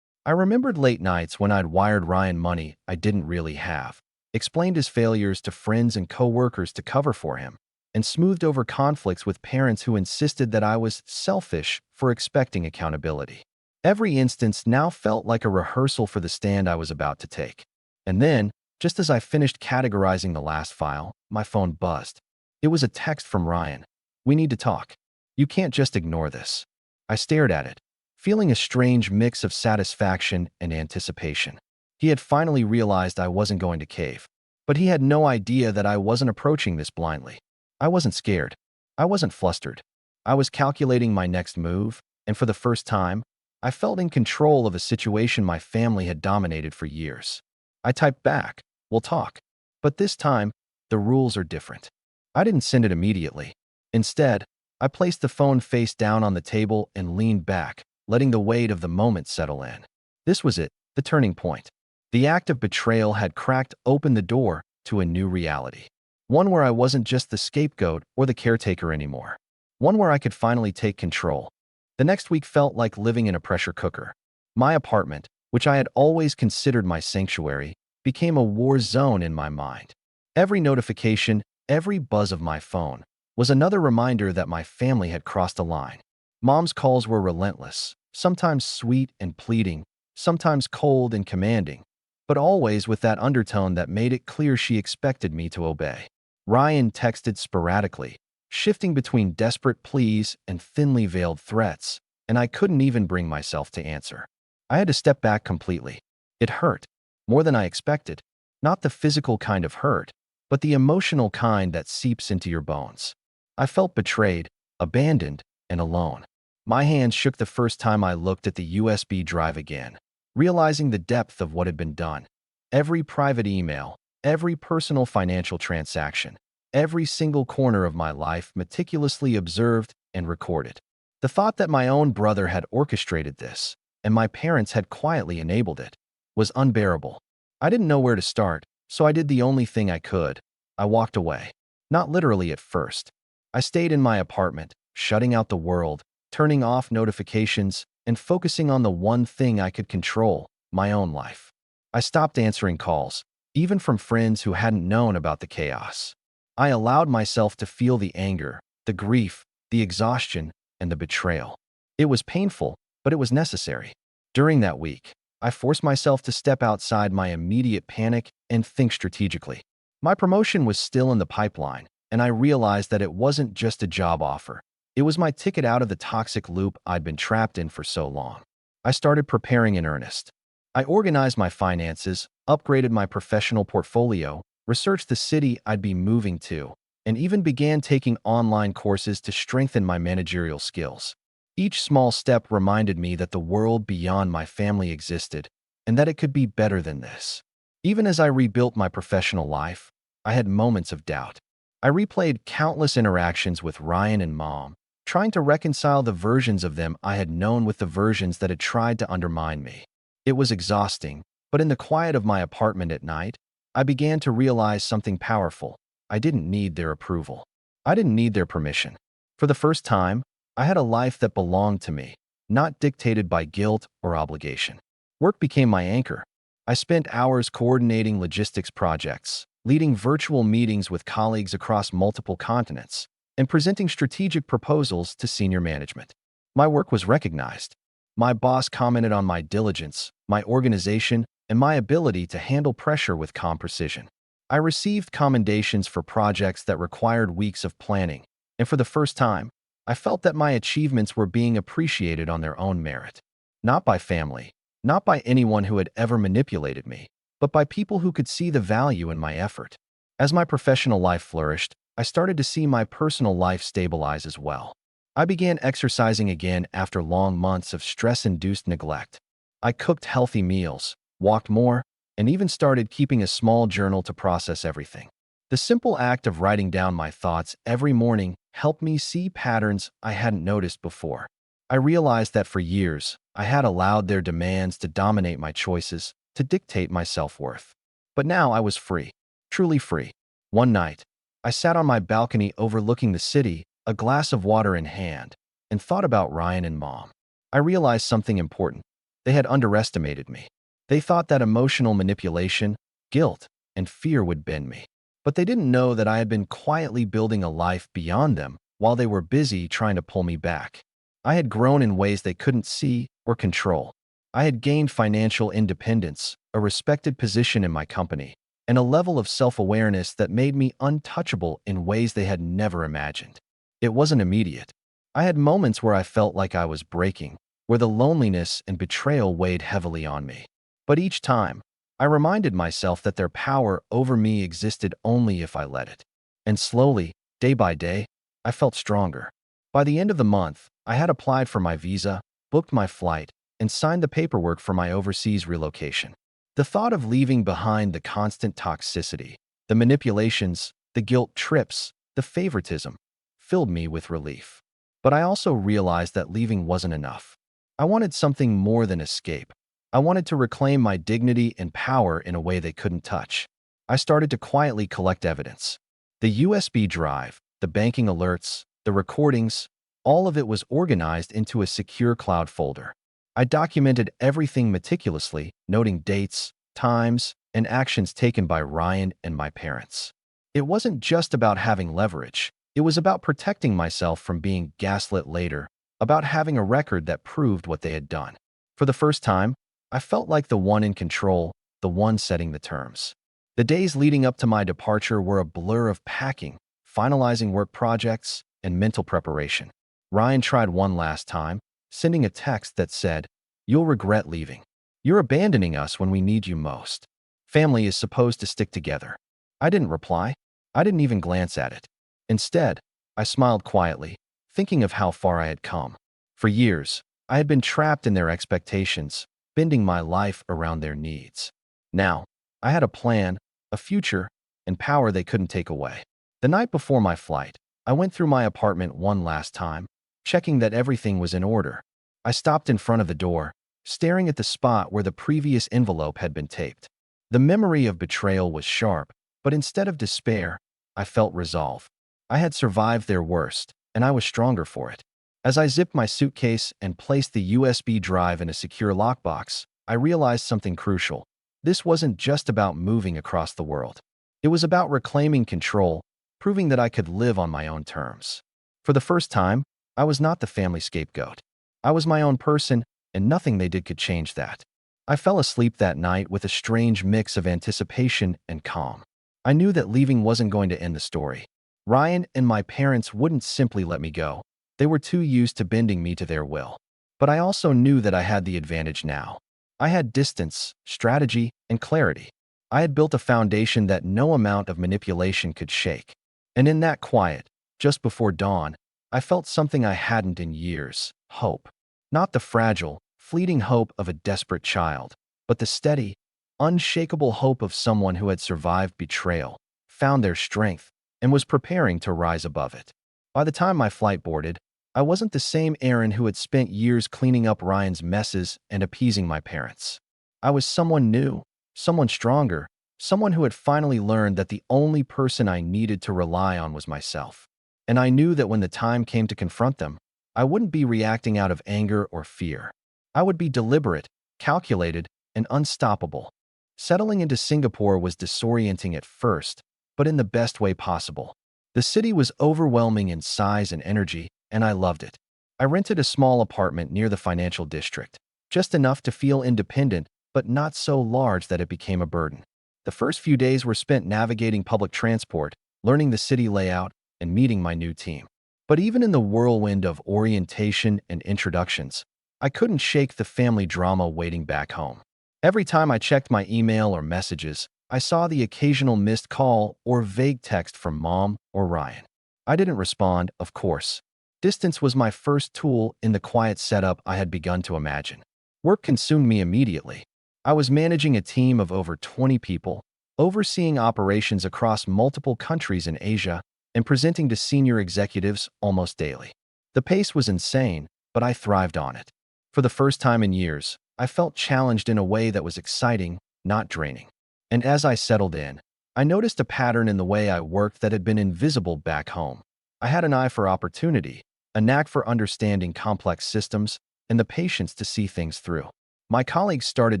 I remembered late nights when I'd wired Ryan money I didn't really have, explained his failures to friends and coworkers to cover for him, and smoothed over conflicts with parents who insisted that I was selfish for expecting accountability. Every instance now felt like a rehearsal for the stand I was about to take. And then, just as I finished categorizing the last file, my phone buzzed. It was a text from Ryan. "We need to talk. You can't just ignore this." I stared at it, feeling a strange mix of satisfaction and anticipation. He had finally realized I wasn't going to cave, but he had no idea that I wasn't approaching this blindly. I wasn't scared. I wasn't flustered. I was calculating my next move, and for the first time, I felt in control of a situation my family had dominated for years. I typed back, "We'll talk." But this time, the rules are different. I didn't send it immediately. Instead, I placed the phone face down on the table and leaned back, letting the weight of the moment settle in. This was it, the turning point. The act of betrayal had cracked open the door to a new reality. One where I wasn't just the scapegoat or the caretaker anymore. One where I could finally take control. The next week felt like living in a pressure cooker. My apartment, which I had always considered my sanctuary, became a war zone in my mind. Every notification, every buzz of my phone, was another reminder that my family had crossed a line. Mom's calls were relentless, sometimes sweet and pleading, sometimes cold and commanding, but always with that undertone that made it clear she expected me to obey. Ryan texted sporadically, shifting between desperate pleas and thinly veiled threats, and I couldn't even bring myself to answer. I had to step back completely. It hurt, more than I expected, not the physical kind of hurt, but the emotional kind that seeps into your bones. I felt betrayed, abandoned, and alone. My hands shook the first time I looked at the USB drive again, realizing the depth of what had been done. Every private email, every personal financial transaction, every single corner of my life meticulously observed and recorded. The thought that my own brother had orchestrated this, and my parents had quietly enabled it, was unbearable. I didn't know where to start, so I did the only thing I could. I walked away. Not literally at first. I stayed in my apartment, shutting out the world, turning off notifications, and focusing on the one thing I could control, my own life. I stopped answering calls, even from friends who hadn't known about the chaos. I allowed myself to feel the anger, the grief, the exhaustion, and the betrayal. It was painful, but it was necessary. During that week, I forced myself to step outside my immediate panic and think strategically. My promotion was still in the pipeline, and I realized that it wasn't just a job offer. It was my ticket out of the toxic loop I'd been trapped in for so long. I started preparing in earnest. I organized my finances, upgraded my professional portfolio, researched the city I'd be moving to, and even began taking online courses to strengthen my managerial skills. Each small step reminded me that the world beyond my family existed, and that it could be better than this. Even as I rebuilt my professional life, I had moments of doubt. I replayed countless interactions with Ryan and Mom, trying to reconcile the versions of them I had known with the versions that had tried to undermine me. It was exhausting, but in the quiet of my apartment at night, I began to realize something powerful. I didn't need their approval. I didn't need their permission. For the first time, I had a life that belonged to me, not dictated by guilt or obligation. Work became my anchor. I spent hours coordinating logistics projects, leading virtual meetings with colleagues across multiple continents, and presenting strategic proposals to senior management. My work was recognized. My boss commented on my diligence, my organization, and my ability to handle pressure with calm precision. I received commendations for projects that required weeks of planning, and for the first time, I felt that my achievements were being appreciated on their own merit. Not by family, not by anyone who had ever manipulated me, but by people who could see the value in my effort. As my professional life flourished, I started to see my personal life stabilize as well. I began exercising again after long months of stress-induced neglect. I cooked healthy meals, walked more, and even started keeping a small journal to process everything. The simple act of writing down my thoughts every morning helped me see patterns I hadn't noticed before. I realized that for years, I had allowed their demands to dominate my choices, to dictate my self-worth. But now I was free, truly free. One night, I sat on my balcony overlooking the city, a glass of water in hand, and thought about Ryan and Mom. I realized something important. They had underestimated me. They thought that emotional manipulation, guilt, and fear would bend me. But they didn't know that I had been quietly building a life beyond them while they were busy trying to pull me back. I had grown in ways they couldn't see or control. I had gained financial independence, a respected position in my company, and a level of self-awareness that made me untouchable in ways they had never imagined. It wasn't immediate. I had moments where I felt like I was breaking, where the loneliness and betrayal weighed heavily on me. But each time, I reminded myself that their power over me existed only if I let it. And slowly, day by day, I felt stronger. By the end of the month, I had applied for my visa, booked my flight, and signed the paperwork for my overseas relocation. The thought of leaving behind the constant toxicity, the manipulations, the guilt trips, the favoritism, filled me with relief. But I also realized that leaving wasn't enough. I wanted something more than escape. I wanted to reclaim my dignity and power in a way they couldn't touch. I started to quietly collect evidence. The USB drive, the banking alerts, the recordings, all of it was organized into a secure cloud folder. I documented everything meticulously, noting dates, times, and actions taken by Ryan and my parents. It wasn't just about having leverage. It was about protecting myself from being gaslit later, about having a record that proved what they had done. For the first time, I felt like the one in control, the one setting the terms. The days leading up to my departure were a blur of packing, finalizing work projects, and mental preparation. Ryan tried one last time, sending a text that said, "You'll regret leaving. You're abandoning us when we need you most. Family is supposed to stick together." I didn't reply. I didn't even glance at it. Instead, I smiled quietly, thinking of how far I had come. For years, I had been trapped in their expectations, bending my life around their needs. Now, I had a plan, a future, and power they couldn't take away. The night before my flight, I went through my apartment one last time, checking that everything was in order. I stopped in front of the door, staring at the spot where the previous envelope had been taped. The memory of betrayal was sharp, but instead of despair, I felt resolve. I had survived their worst, and I was stronger for it. As I zipped my suitcase and placed the USB drive in a secure lockbox, I realized something crucial. This wasn't just about moving across the world. It was about reclaiming control, proving that I could live on my own terms. For the first time, I was not the family scapegoat. I was my own person, and nothing they did could change that. I fell asleep that night with a strange mix of anticipation and calm. I knew that leaving wasn't going to end the story. Ryan and my parents wouldn't simply let me go. They were too used to bending me to their will. But I also knew that I had the advantage now. I had distance, strategy, and clarity. I had built a foundation that no amount of manipulation could shake. And in that quiet, just before dawn, I felt something I hadn't in years: hope. Not the fragile, fleeting hope of a desperate child, but the steady, unshakable hope of someone who had survived betrayal, found their strength, and was preparing to rise above it. By the time my flight boarded, I wasn't the same Aaron who had spent years cleaning up Ryan's messes and appeasing my parents. I was someone new, someone stronger, someone who had finally learned that the only person I needed to rely on was myself. And I knew that when the time came to confront them, I wouldn't be reacting out of anger or fear. I would be deliberate, calculated, and unstoppable. Settling into Singapore was disorienting at first, but in the best way possible. The city was overwhelming in size and energy, and I loved it. I rented a small apartment near the financial district, just enough to feel independent, but not so large that it became a burden. The first few days were spent navigating public transport, learning the city layout, and meeting my new team. But even in the whirlwind of orientation and introductions, I couldn't shake the family drama waiting back home. Every time I checked my email or messages, I saw the occasional missed call or vague text from Mom or Ryan. I didn't respond, of course. Distance was my first tool in the quiet setup I had begun to imagine. Work consumed me immediately. I was managing a team of over 20 people, overseeing operations across multiple countries in Asia, and presenting to senior executives almost daily. The pace was insane, but I thrived on it. For the first time in years, I felt challenged in a way that was exciting, not draining. And as I settled in, I noticed a pattern in the way I worked that had been invisible back home. I had an eye for opportunity, a knack for understanding complex systems, and the patience to see things through. My colleagues started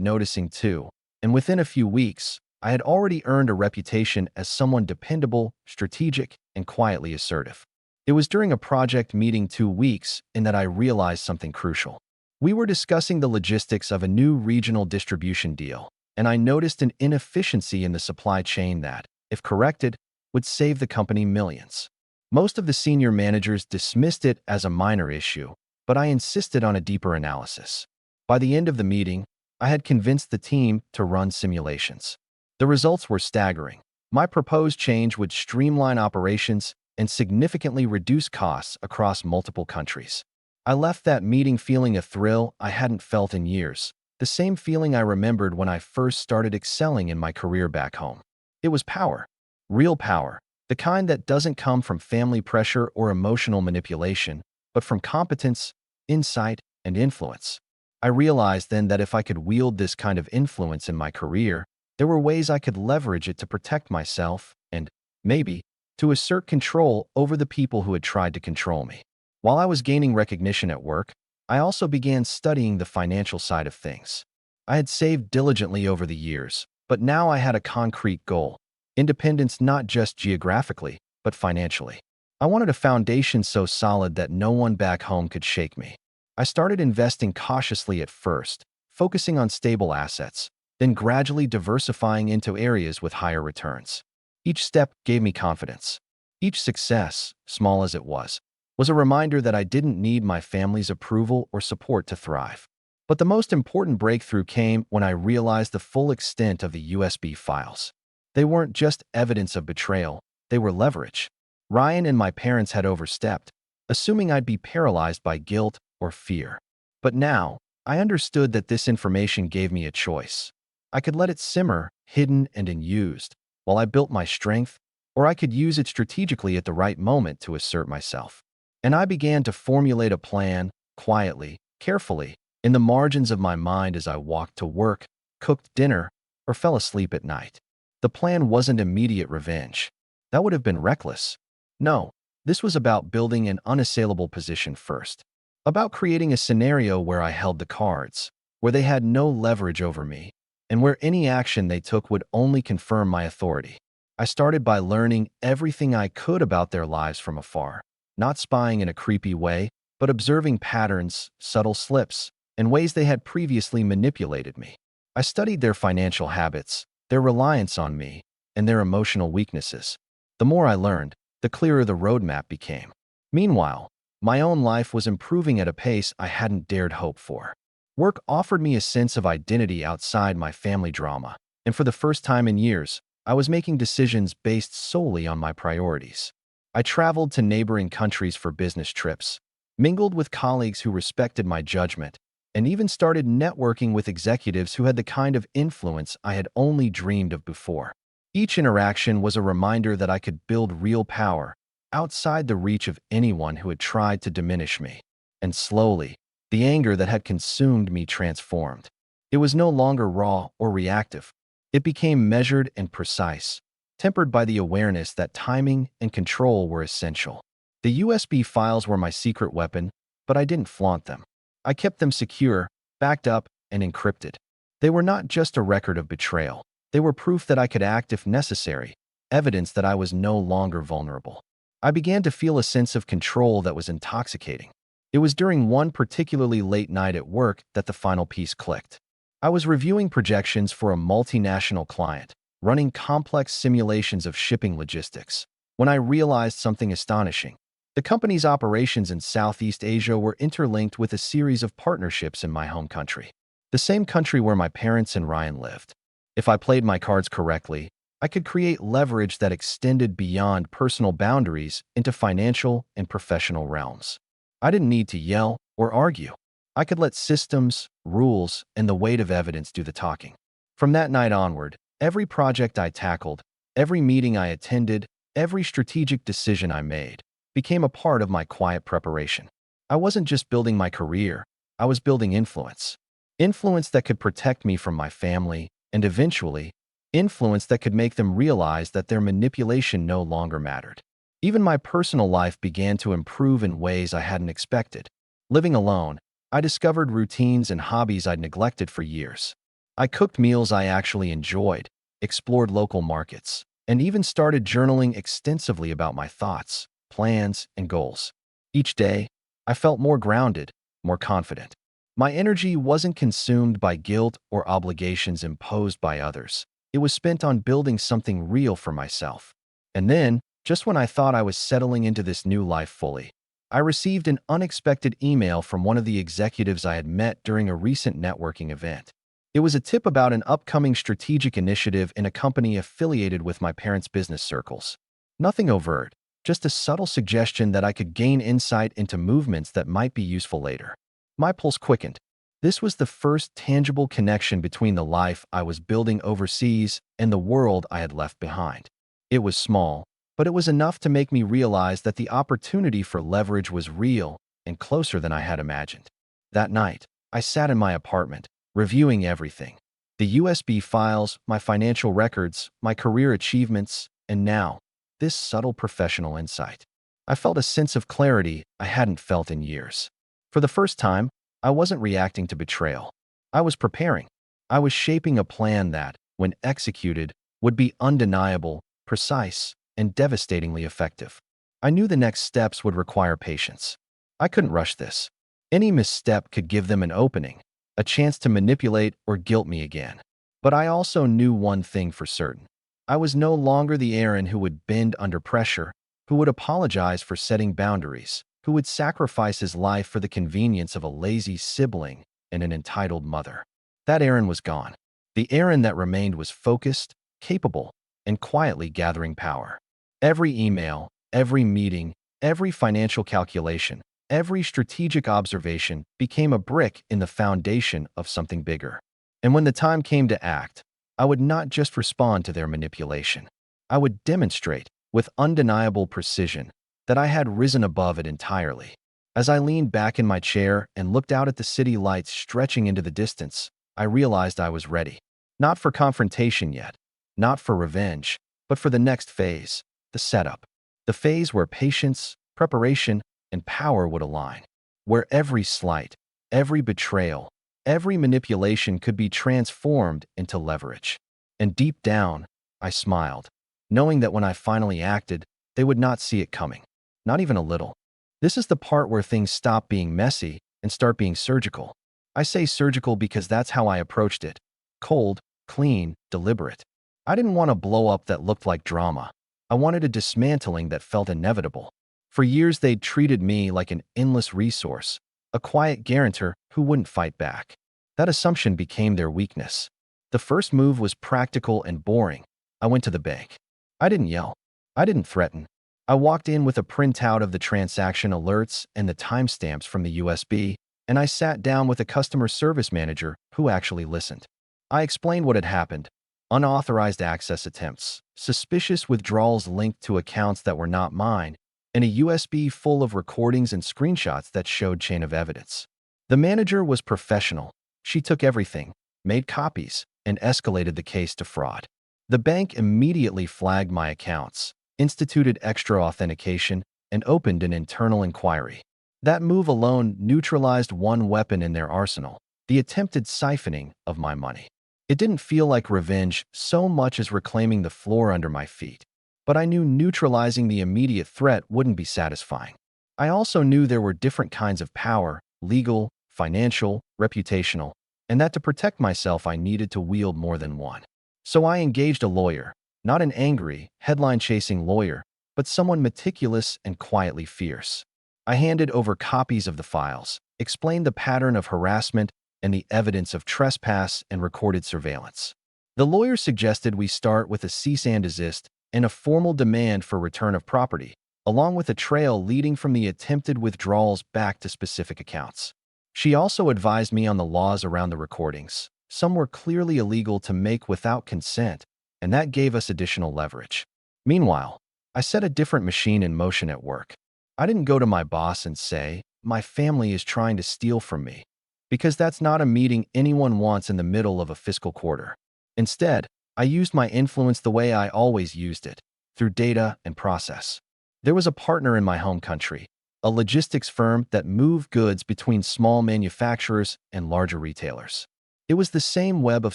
noticing too, and within a few weeks, I had already earned a reputation as someone dependable, strategic, and quietly assertive. It was during a project meeting 2 weeks in that I realized something crucial. We were discussing the logistics of a new regional distribution deal, and I noticed an inefficiency in the supply chain that, if corrected, would save the company millions. Most of the senior managers dismissed it as a minor issue, but I insisted on a deeper analysis. By the end of the meeting, I had convinced the team to run simulations. The results were staggering. My proposed change would streamline operations and significantly reduce costs across multiple countries. I left that meeting feeling a thrill I hadn't felt in years, the same feeling I remembered when I first started excelling in my career back home. It was power, real power, the kind that doesn't come from family pressure or emotional manipulation, but from competence, insight, and influence. I realized then that if I could wield this kind of influence in my career, there were ways I could leverage it to protect myself and, maybe, to assert control over the people who had tried to control me. While I was gaining recognition at work, I also began studying the financial side of things. I had saved diligently over the years, but now I had a concrete goal: independence not just geographically, but financially. I wanted a foundation so solid that no one back home could shake me. I started investing cautiously at first, focusing on stable assets, then gradually diversifying into areas with higher returns. Each step gave me confidence. Each success, small as it was a reminder that I didn't need my family's approval or support to thrive. But the most important breakthrough came when I realized the full extent of the USB files. They weren't just evidence of betrayal, they were leverage. Ryan and my parents had overstepped, assuming I'd be paralyzed by guilt or fear. But now, I understood that this information gave me a choice. I could let it simmer, hidden and unused, while I built my strength, or I could use it strategically at the right moment to assert myself. And I began to formulate a plan, quietly, carefully, in the margins of my mind as I walked to work, cooked dinner, or fell asleep at night. The plan wasn't immediate revenge. That would have been reckless. No, this was about building an unassailable position first. About creating a scenario where I held the cards, where they had no leverage over me, and where any action they took would only confirm my authority. I started by learning everything I could about their lives from afar, not spying in a creepy way, but observing patterns, subtle slips, and ways they had previously manipulated me. I studied their financial habits, their reliance on me, and their emotional weaknesses. The more I learned, the clearer the roadmap became. Meanwhile, my own life was improving at a pace I hadn't dared hope for. Work offered me a sense of identity outside my family drama, and for the first time in years, I was making decisions based solely on my priorities. I traveled to neighboring countries for business trips, mingled with colleagues who respected my judgment, and even started networking with executives who had the kind of influence I had only dreamed of before. Each interaction was a reminder that I could build real power outside the reach of anyone who had tried to diminish me. And slowly, the anger that had consumed me transformed. It was no longer raw or reactive. It became measured and precise, tempered by the awareness that timing and control were essential. The USB files were my secret weapon, but I didn't flaunt them. I kept them secure, backed up, and encrypted. They were not just a record of betrayal. They were proof that I could act if necessary, evidence that I was no longer vulnerable. I began to feel a sense of control that was intoxicating. It was during one particularly late night at work that the final piece clicked. I was reviewing projections for a multinational client, running complex simulations of shipping logistics, when I realized something astonishing. The company's operations in Southeast Asia were interlinked with a series of partnerships in my home country, the same country where my parents and Ryan lived. If I played my cards correctly, I could create leverage that extended beyond personal boundaries into financial and professional realms. I didn't need to yell or argue. I could let systems, rules, and the weight of evidence do the talking. From that night onward, every project I tackled, every meeting I attended, every strategic decision I made became a part of my quiet preparation. I wasn't just building my career, I was building influence. Influence that could protect me from my family, and eventually, influence that could make them realize that their manipulation no longer mattered. Even my personal life began to improve in ways I hadn't expected. Living alone, I discovered routines and hobbies I'd neglected for years. I cooked meals I actually enjoyed, explored local markets, and even started journaling extensively about my thoughts, plans, and goals. Each day, I felt more grounded, more confident. My energy wasn't consumed by guilt or obligations imposed by others. It was spent on building something real for myself. And then, just when I thought I was settling into this new life fully, I received an unexpected email from one of the executives I had met during a recent networking event. It was a tip about an upcoming strategic initiative in a company affiliated with my parents' business circles. Nothing overt, just a subtle suggestion that I could gain insight into movements that might be useful later. My pulse quickened. This was the first tangible connection between the life I was building overseas and the world I had left behind. It was small, but it was enough to make me realize that the opportunity for leverage was real and closer than I had imagined. That night, I sat in my apartment, reviewing everything. The USB files, my financial records, my career achievements, and now, this subtle professional insight. I felt a sense of clarity I hadn't felt in years. For the first time, I wasn't reacting to betrayal. I was preparing. I was shaping a plan that, when executed, would be undeniable, precise, and devastatingly effective. I knew the next steps would require patience. I couldn't rush this. Any misstep could give them an opening, a chance to manipulate or guilt me again. But I also knew one thing for certain. I was no longer the Aaron who would bend under pressure, who would apologize for setting boundaries, who would sacrifice his life for the convenience of a lazy sibling and an entitled mother. That Aaron was gone. The Aaron that remained was focused, capable, and quietly gathering power. Every email, every meeting, every financial calculation, every strategic observation became a brick in the foundation of something bigger. And when the time came to act, I would not just respond to their manipulation. I would demonstrate, with undeniable precision, that I had risen above it entirely. As I leaned back in my chair and looked out at the city lights stretching into the distance, I realized I was ready. Not for confrontation yet, not for revenge, but for the next phase, the setup. The phase where patience, preparation, and power would align. Where every slight, every betrayal, every manipulation could be transformed into leverage. And deep down, I smiled, knowing that when I finally acted, they would not see it coming. Not even a little. This is the part where things stop being messy and start being surgical. I say surgical because that's how I approached it. Cold, clean, deliberate. I didn't want a blow-up that looked like drama. I wanted a dismantling that felt inevitable. For years, they'd treated me like an endless resource, a quiet guarantor who wouldn't fight back. That assumption became their weakness. The first move was practical and boring. I went to the bank. I didn't yell. I didn't threaten. I walked in with a printout of the transaction alerts and the timestamps from the USB, and I sat down with a customer service manager who actually listened. I explained what had happened: unauthorized access attempts, suspicious withdrawals linked to accounts that were not mine, and a USB full of recordings and screenshots that showed chain of evidence. The manager was professional. She took everything, made copies, and escalated the case to fraud. The bank immediately flagged my accounts, instituted extra authentication, and opened an internal inquiry. That move alone neutralized one weapon in their arsenal: the attempted siphoning of my money. It didn't feel like revenge so much as reclaiming the floor under my feet. But I knew neutralizing the immediate threat wouldn't be satisfying. I also knew there were different kinds of power: legal, financial, reputational, and that to protect myself I needed to wield more than one. So I engaged a lawyer, not an angry, headline-chasing lawyer, but someone meticulous and quietly fierce. I handed over copies of the files, explained the pattern of harassment and the evidence of trespass and recorded surveillance. The lawyer suggested we start with a cease and desist and a formal demand for return of property, along with a trail leading from the attempted withdrawals back to specific accounts. She also advised me on the laws around the recordings. Some were clearly illegal to make without consent, and that gave us additional leverage. Meanwhile, I set a different machine in motion at work. I didn't go to my boss and say, "My family is trying to steal from me," because that's not a meeting anyone wants in the middle of a fiscal quarter. Instead, I used my influence the way I always used it, through data and process. There was a partner in my home country, a logistics firm that moved goods between small manufacturers and larger retailers. It was the same web of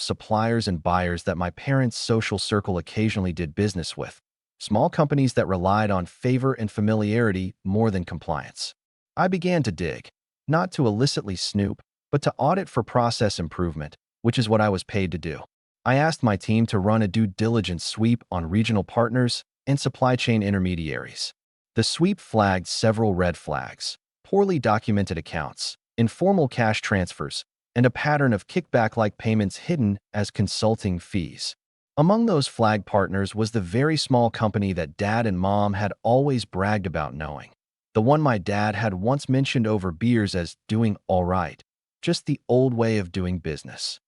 suppliers and buyers that my parents' social circle occasionally did business with, small companies that relied on favor and familiarity more than compliance. I began to dig, not to illicitly snoop, but to audit for process improvement, which is what I was paid to do. I asked my team to run a due diligence sweep on regional partners and supply chain intermediaries. The sweep flagged several red flags: poorly documented accounts, informal cash transfers, and a pattern of kickback-like payments hidden as consulting fees. Among those flagged partners was the very small company that Dad and Mom had always bragged about knowing. The one my dad had once mentioned over beers as doing all right, just the old way of doing business.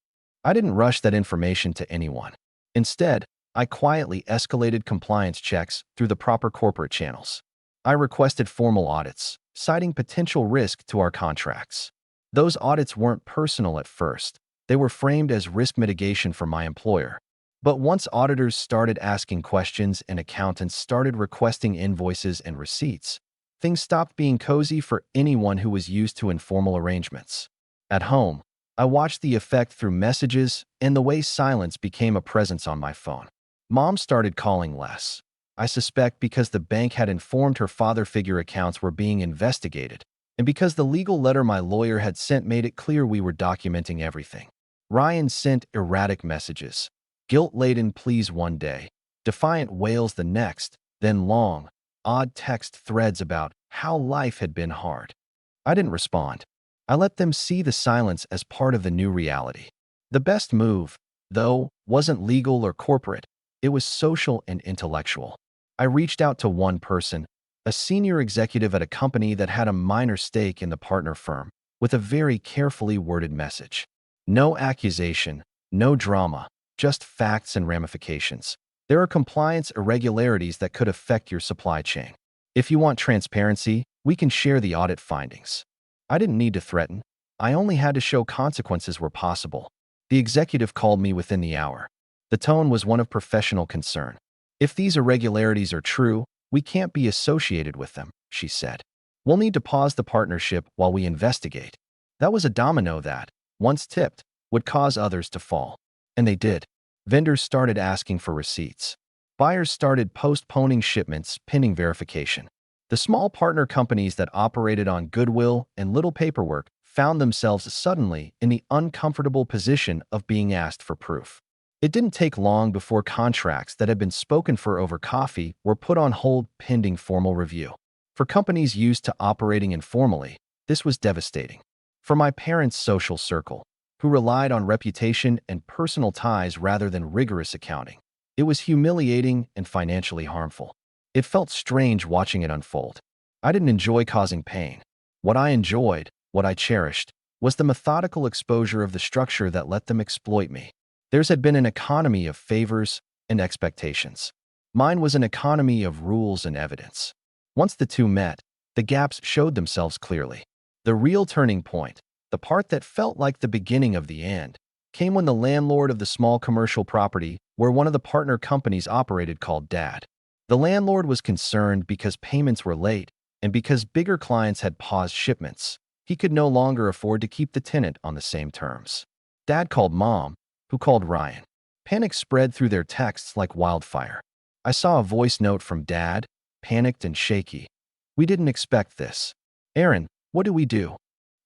I didn't rush that information to anyone. Instead, I quietly escalated compliance checks through the proper corporate channels. I requested formal audits, citing potential risk to our contracts. Those audits weren't personal at first. They were framed as risk mitigation for my employer. But once auditors started asking questions and accountants started requesting invoices and receipts, things stopped being cozy for anyone who was used to informal arrangements. At home, I watched the effect through messages and the way silence became a presence on my phone. Mom started calling less. I suspect because the bank had informed her father figure accounts were being investigated, and because the legal letter my lawyer had sent made it clear we were documenting everything. Ryan sent erratic messages, guilt-laden pleas one day, defiant wails the next, then long, odd text threads about how life had been hard. I didn't respond. I let them see the silence as part of the new reality. The best move, though, wasn't legal or corporate. It was social and intellectual. I reached out to one person, a senior executive at a company that had a minor stake in the partner firm, with a very carefully worded message. No accusation, no drama, just facts and ramifications. There are compliance irregularities that could affect your supply chain. If you want transparency, we can share the audit findings. I didn't need to threaten. I only had to show consequences were possible. The executive called me within the hour. The tone was one of professional concern. "If these irregularities are true, we can't be associated with them," she said. "We'll need to pause the partnership while we investigate." That was a domino that, once tipped, would cause others to fall. And they did. Vendors started asking for receipts. Buyers started postponing shipments pending verification. The small partner companies that operated on goodwill and little paperwork found themselves suddenly in the uncomfortable position of being asked for proof. It didn't take long before contracts that had been spoken for over coffee were put on hold pending formal review. For companies used to operating informally, this was devastating. For my parents' social circle, who relied on reputation and personal ties rather than rigorous accounting, it was humiliating and financially harmful. It felt strange watching it unfold. I didn't enjoy causing pain. What I enjoyed, what I cherished, was the methodical exposure of the structure that let them exploit me. Theirs had been an economy of favors and expectations. Mine was an economy of rules and evidence. Once the two met, the gaps showed themselves clearly. The real turning point, the part that felt like the beginning of the end, came when the landlord of the small commercial property where one of the partner companies operated called Dad. The landlord was concerned because payments were late and because bigger clients had paused shipments. He could no longer afford to keep the tenant on the same terms. Dad called Mom, who called Ryan. Panic spread through their texts like wildfire. I saw a voice note from Dad, panicked and shaky. "We didn't expect this. Aaron, what do we do?"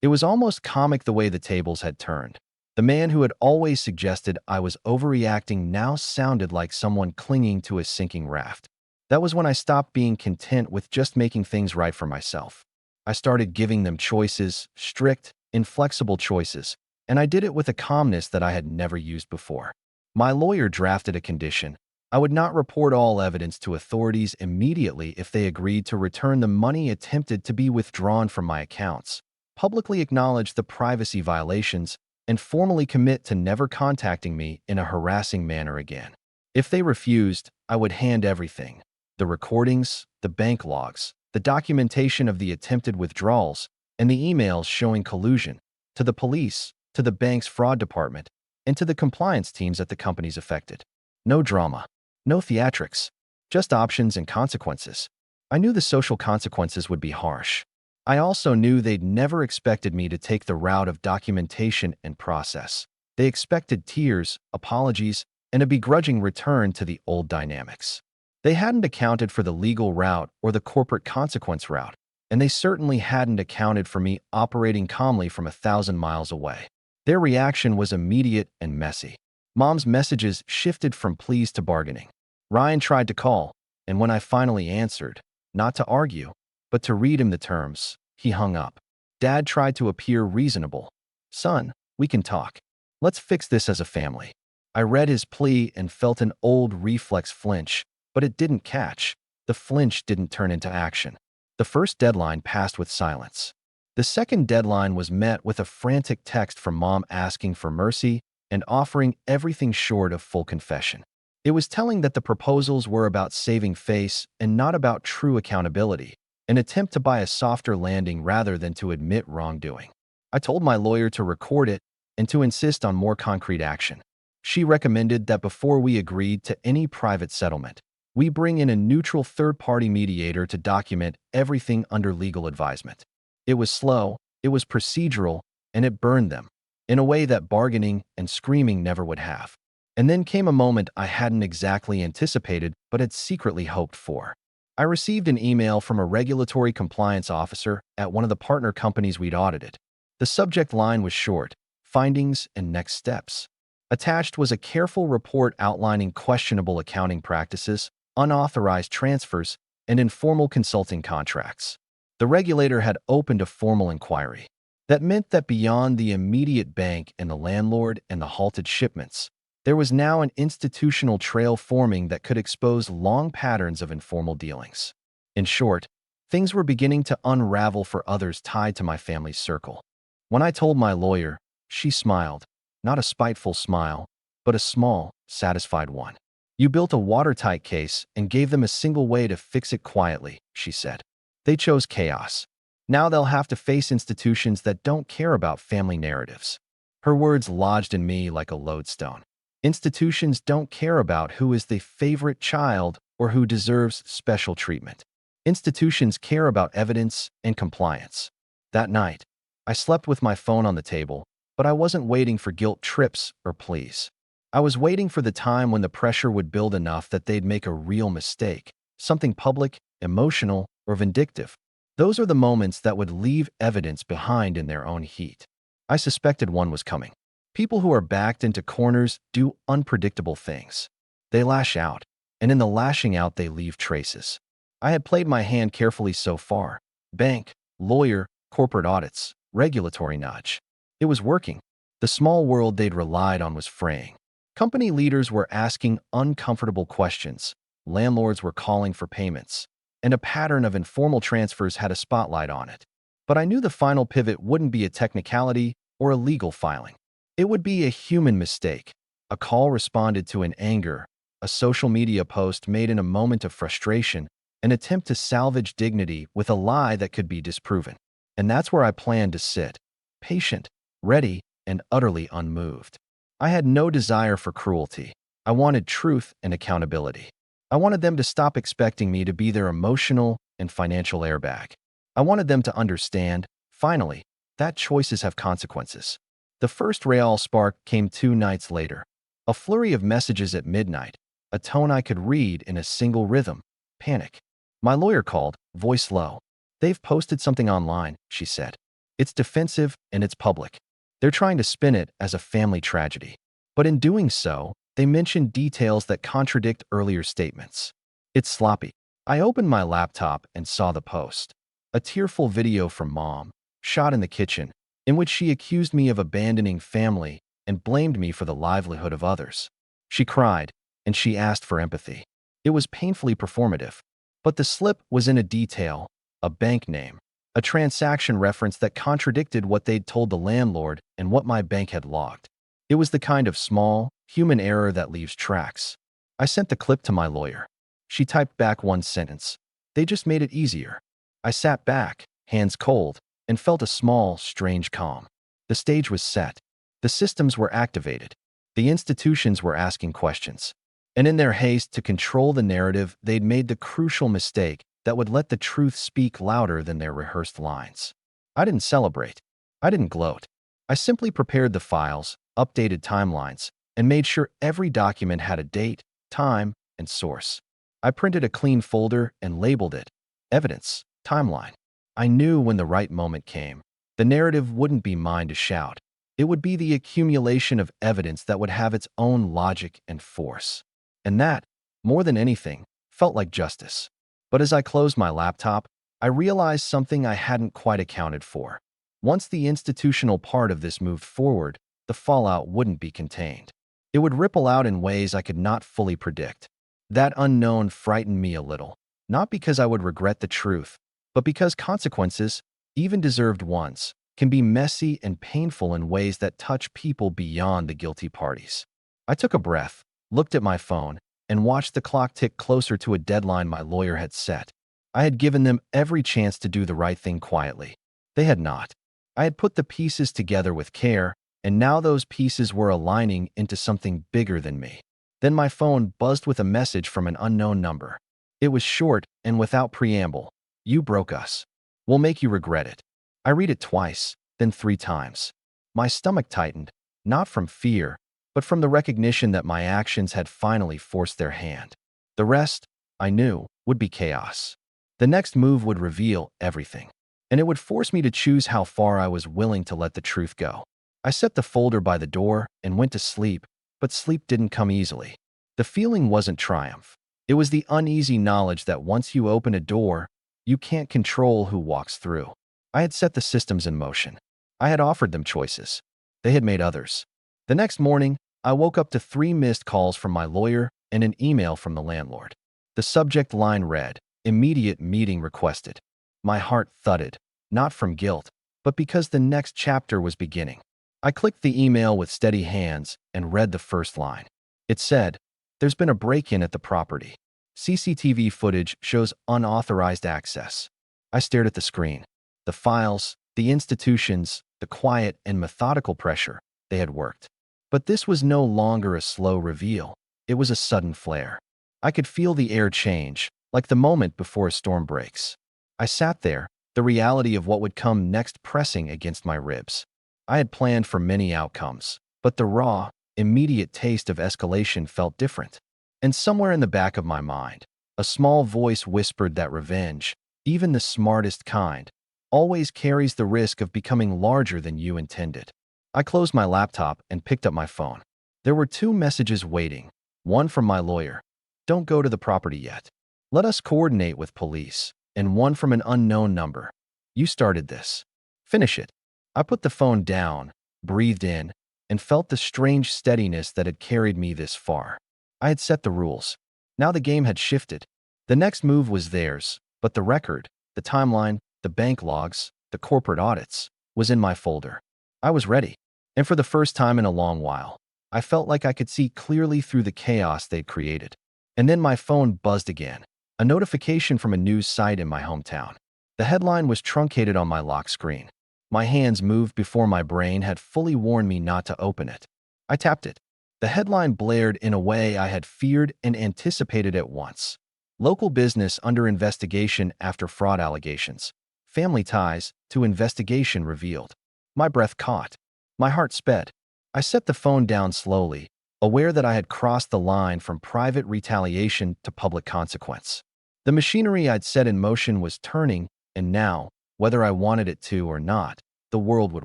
It was almost comic the way the tables had turned. The man who had always suggested I was overreacting now sounded like someone clinging to a sinking raft. That was when I stopped being content with just making things right for myself. I started giving them choices, strict, inflexible choices, and I did it with a calmness that I had never used before. My lawyer drafted a condition. I would not report all evidence to authorities immediately if they agreed to return the money attempted to be withdrawn from my accounts, publicly acknowledge the privacy violations, and formally commit to never contacting me in a harassing manner again. If they refused, I would hand everything: the recordings, the bank logs, the documentation of the attempted withdrawals, and the emails showing collusion, to the police, to the bank's fraud department, and to the compliance teams at the companies affected. No drama, no theatrics, just options and consequences. I knew the social consequences would be harsh. I also knew they'd never expected me to take the route of documentation and process. They expected tears, apologies, and a begrudging return to the old dynamics. They hadn't accounted for the legal route or the corporate consequence route, and they certainly hadn't accounted for me operating calmly from 1,000 miles away. Their reaction was immediate and messy. Mom's messages shifted from pleas to bargaining. Ryan tried to call, and when I finally answered, not to argue, but to read him the terms, he hung up. Dad tried to appear reasonable. "Son, we can talk. Let's fix this as a family." I read his plea and felt an old reflex flinch, but it didn't catch. The flinch didn't turn into action. The first deadline passed with silence. The second deadline was met with a frantic text from Mom asking for mercy and offering everything short of full confession. It was telling that the proposals were about saving face and not about true accountability, an attempt to buy a softer landing rather than to admit wrongdoing. I told my lawyer to record it and to insist on more concrete action. She recommended that before we agreed to any private settlement, we bring in a neutral third-party mediator to document everything under legal advisement. It was slow, it was procedural, and it burned them, in a way that bargaining and screaming never would have. And then came a moment I hadn't exactly anticipated but had secretly hoped for. I received an email from a regulatory compliance officer at one of the partner companies we'd audited. The subject line was short: findings and next steps. Attached was a careful report outlining questionable accounting practices, unauthorized transfers, and informal consulting contracts. The regulator had opened a formal inquiry. That meant that beyond the immediate bank and the landlord and the halted shipments, there was now an institutional trail forming that could expose long patterns of informal dealings. In short, things were beginning to unravel for others tied to my family's circle. When I told my lawyer, she smiled, not a spiteful smile, but a small, satisfied one. "You built a watertight case and gave them a single way to fix it quietly," she said. "They chose chaos. Now they'll have to face institutions that don't care about family narratives." Her words lodged in me like a lodestone. Institutions don't care about who is the favorite child or who deserves special treatment. Institutions care about evidence and compliance. That night, I slept with my phone on the table, but I wasn't waiting for guilt trips or pleas. I was waiting for the time when the pressure would build enough that they'd make a real mistake, something public, emotional, or vindictive. Those are the moments that would leave evidence behind in their own heat. I suspected one was coming. People who are backed into corners do unpredictable things. They lash out, and in the lashing out they leave traces. I had played my hand carefully so far: bank, lawyer, corporate audits, regulatory nudge. It was working. The small world they'd relied on was fraying. Company leaders were asking uncomfortable questions, landlords were calling for payments, and a pattern of informal transfers had a spotlight on it. But I knew the final pivot wouldn't be a technicality or a legal filing. It would be a human mistake. A call responded to in anger, a social media post made in a moment of frustration, an attempt to salvage dignity with a lie that could be disproven. And that's where I planned to sit, patient, ready, and utterly unmoved. I had no desire for cruelty. I wanted truth and accountability. I wanted them to stop expecting me to be their emotional and financial airbag. I wanted them to understand, finally, that choices have consequences. The first real spark came 2 nights later. A flurry of messages at midnight, a tone I could read in a single rhythm: panic. My lawyer called, voice low. "They've posted something online," she said. "It's defensive and it's public. They're trying to spin it as a family tragedy. But in doing so, they mention details that contradict earlier statements. It's sloppy. I opened my laptop and saw the post. A tearful video from Mom, shot in the kitchen, in which she accused me of abandoning family and blamed me for the livelihood of others. She cried, and she asked for empathy. It was painfully performative, but the slip was in a detail, a bank name, a transaction reference that contradicted what they'd told the landlord and what my bank had logged. It was the kind of small, human error that leaves tracks. I sent the clip to my lawyer. She typed back one sentence. They just made it easier. I sat back, hands cold, and felt a small, strange calm. The stage was set. The systems were activated. The institutions were asking questions. And in their haste to control the narrative, they'd made the crucial mistake that would let the truth speak louder than their rehearsed lines. I didn't celebrate. I didn't gloat. I simply prepared the files, updated timelines, and made sure every document had a date, time, and source. I printed a clean folder and labeled it Evidence, Timeline. I knew when the right moment came, the narrative wouldn't be mine to shout. It would be the accumulation of evidence that would have its own logic and force. And that, more than anything, felt like justice. But as I closed my laptop, I realized something I hadn't quite accounted for. Once the institutional part of this moved forward, the fallout wouldn't be contained. It would ripple out in ways I could not fully predict. That unknown frightened me a little, not because I would regret the truth, but because consequences, even deserved ones, can be messy and painful in ways that touch people beyond the guilty parties. I took a breath, looked at my phone, and watched the clock tick closer to a deadline my lawyer had set. I had given them every chance to do the right thing quietly. They had not. I had put the pieces together with care, and now those pieces were aligning into something bigger than me. Then my phone buzzed with a message from an unknown number. It was short and without preamble. You broke us. We'll make you regret it. I read it twice, then 3 times. My stomach tightened, not from fear, but from the recognition that my actions had finally forced their hand. The rest, I knew, would be chaos. The next move would reveal everything, and it would force me to choose how far I was willing to let the truth go. I set the folder by the door and went to sleep, but sleep didn't come easily. The feeling wasn't triumph. It was the uneasy knowledge that once you open a door, you can't control who walks through. I had set the systems in motion. I had offered them choices. They had made others. The next morning, I woke up to 3 missed calls from my lawyer and an email from the landlord. The subject line read, "Immediate meeting requested." My heart thudded, not from guilt, but because the next chapter was beginning. I clicked the email with steady hands and read the first line. It said, "There's been a break-in at the property. CCTV footage shows unauthorized access." I stared at the screen. The files, the institutions, the quiet and methodical pressure, they had worked. But this was no longer a slow reveal. It was a sudden flare. I could feel the air change, like the moment before a storm breaks. I sat there, the reality of what would come next pressing against my ribs. I had planned for many outcomes, but the raw, immediate taste of escalation felt different. And somewhere in the back of my mind, a small voice whispered that revenge, even the smartest kind, always carries the risk of becoming larger than you intended. I closed my laptop and picked up my phone. There were 2 messages waiting, one from my lawyer, "Don't go to the property yet. Let us coordinate with police," and one from an unknown number, "You started this. Finish it." I put the phone down, breathed in, and felt the strange steadiness that had carried me this far. I had set the rules. Now the game had shifted. The next move was theirs, but the record, the timeline, the bank logs, the corporate audits, was in my folder. I was ready. And for the first time in a long while, I felt like I could see clearly through the chaos they'd created. And then my phone buzzed again, a notification from a news site in my hometown. The headline was truncated on my lock screen. My hands moved before my brain had fully warned me not to open it. I tapped it. The headline blared in a way I had feared and anticipated at once. Local business under investigation after fraud allegations. Family ties to investigation revealed. My breath caught. My heart sped. I set the phone down slowly, aware that I had crossed the line from private retaliation to public consequence. The machinery I'd set in motion was turning, and now, whether I wanted it to or not, the world would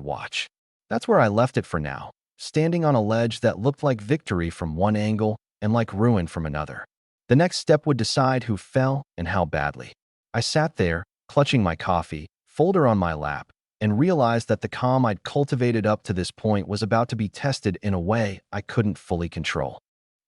watch. That's where I left it for now, standing on a ledge that looked like victory from one angle and like ruin from another. The next step would decide who fell and how badly. I sat there, clutching my coffee, folder on my lap, and realized that the calm I'd cultivated up to this point was about to be tested in a way I couldn't fully control.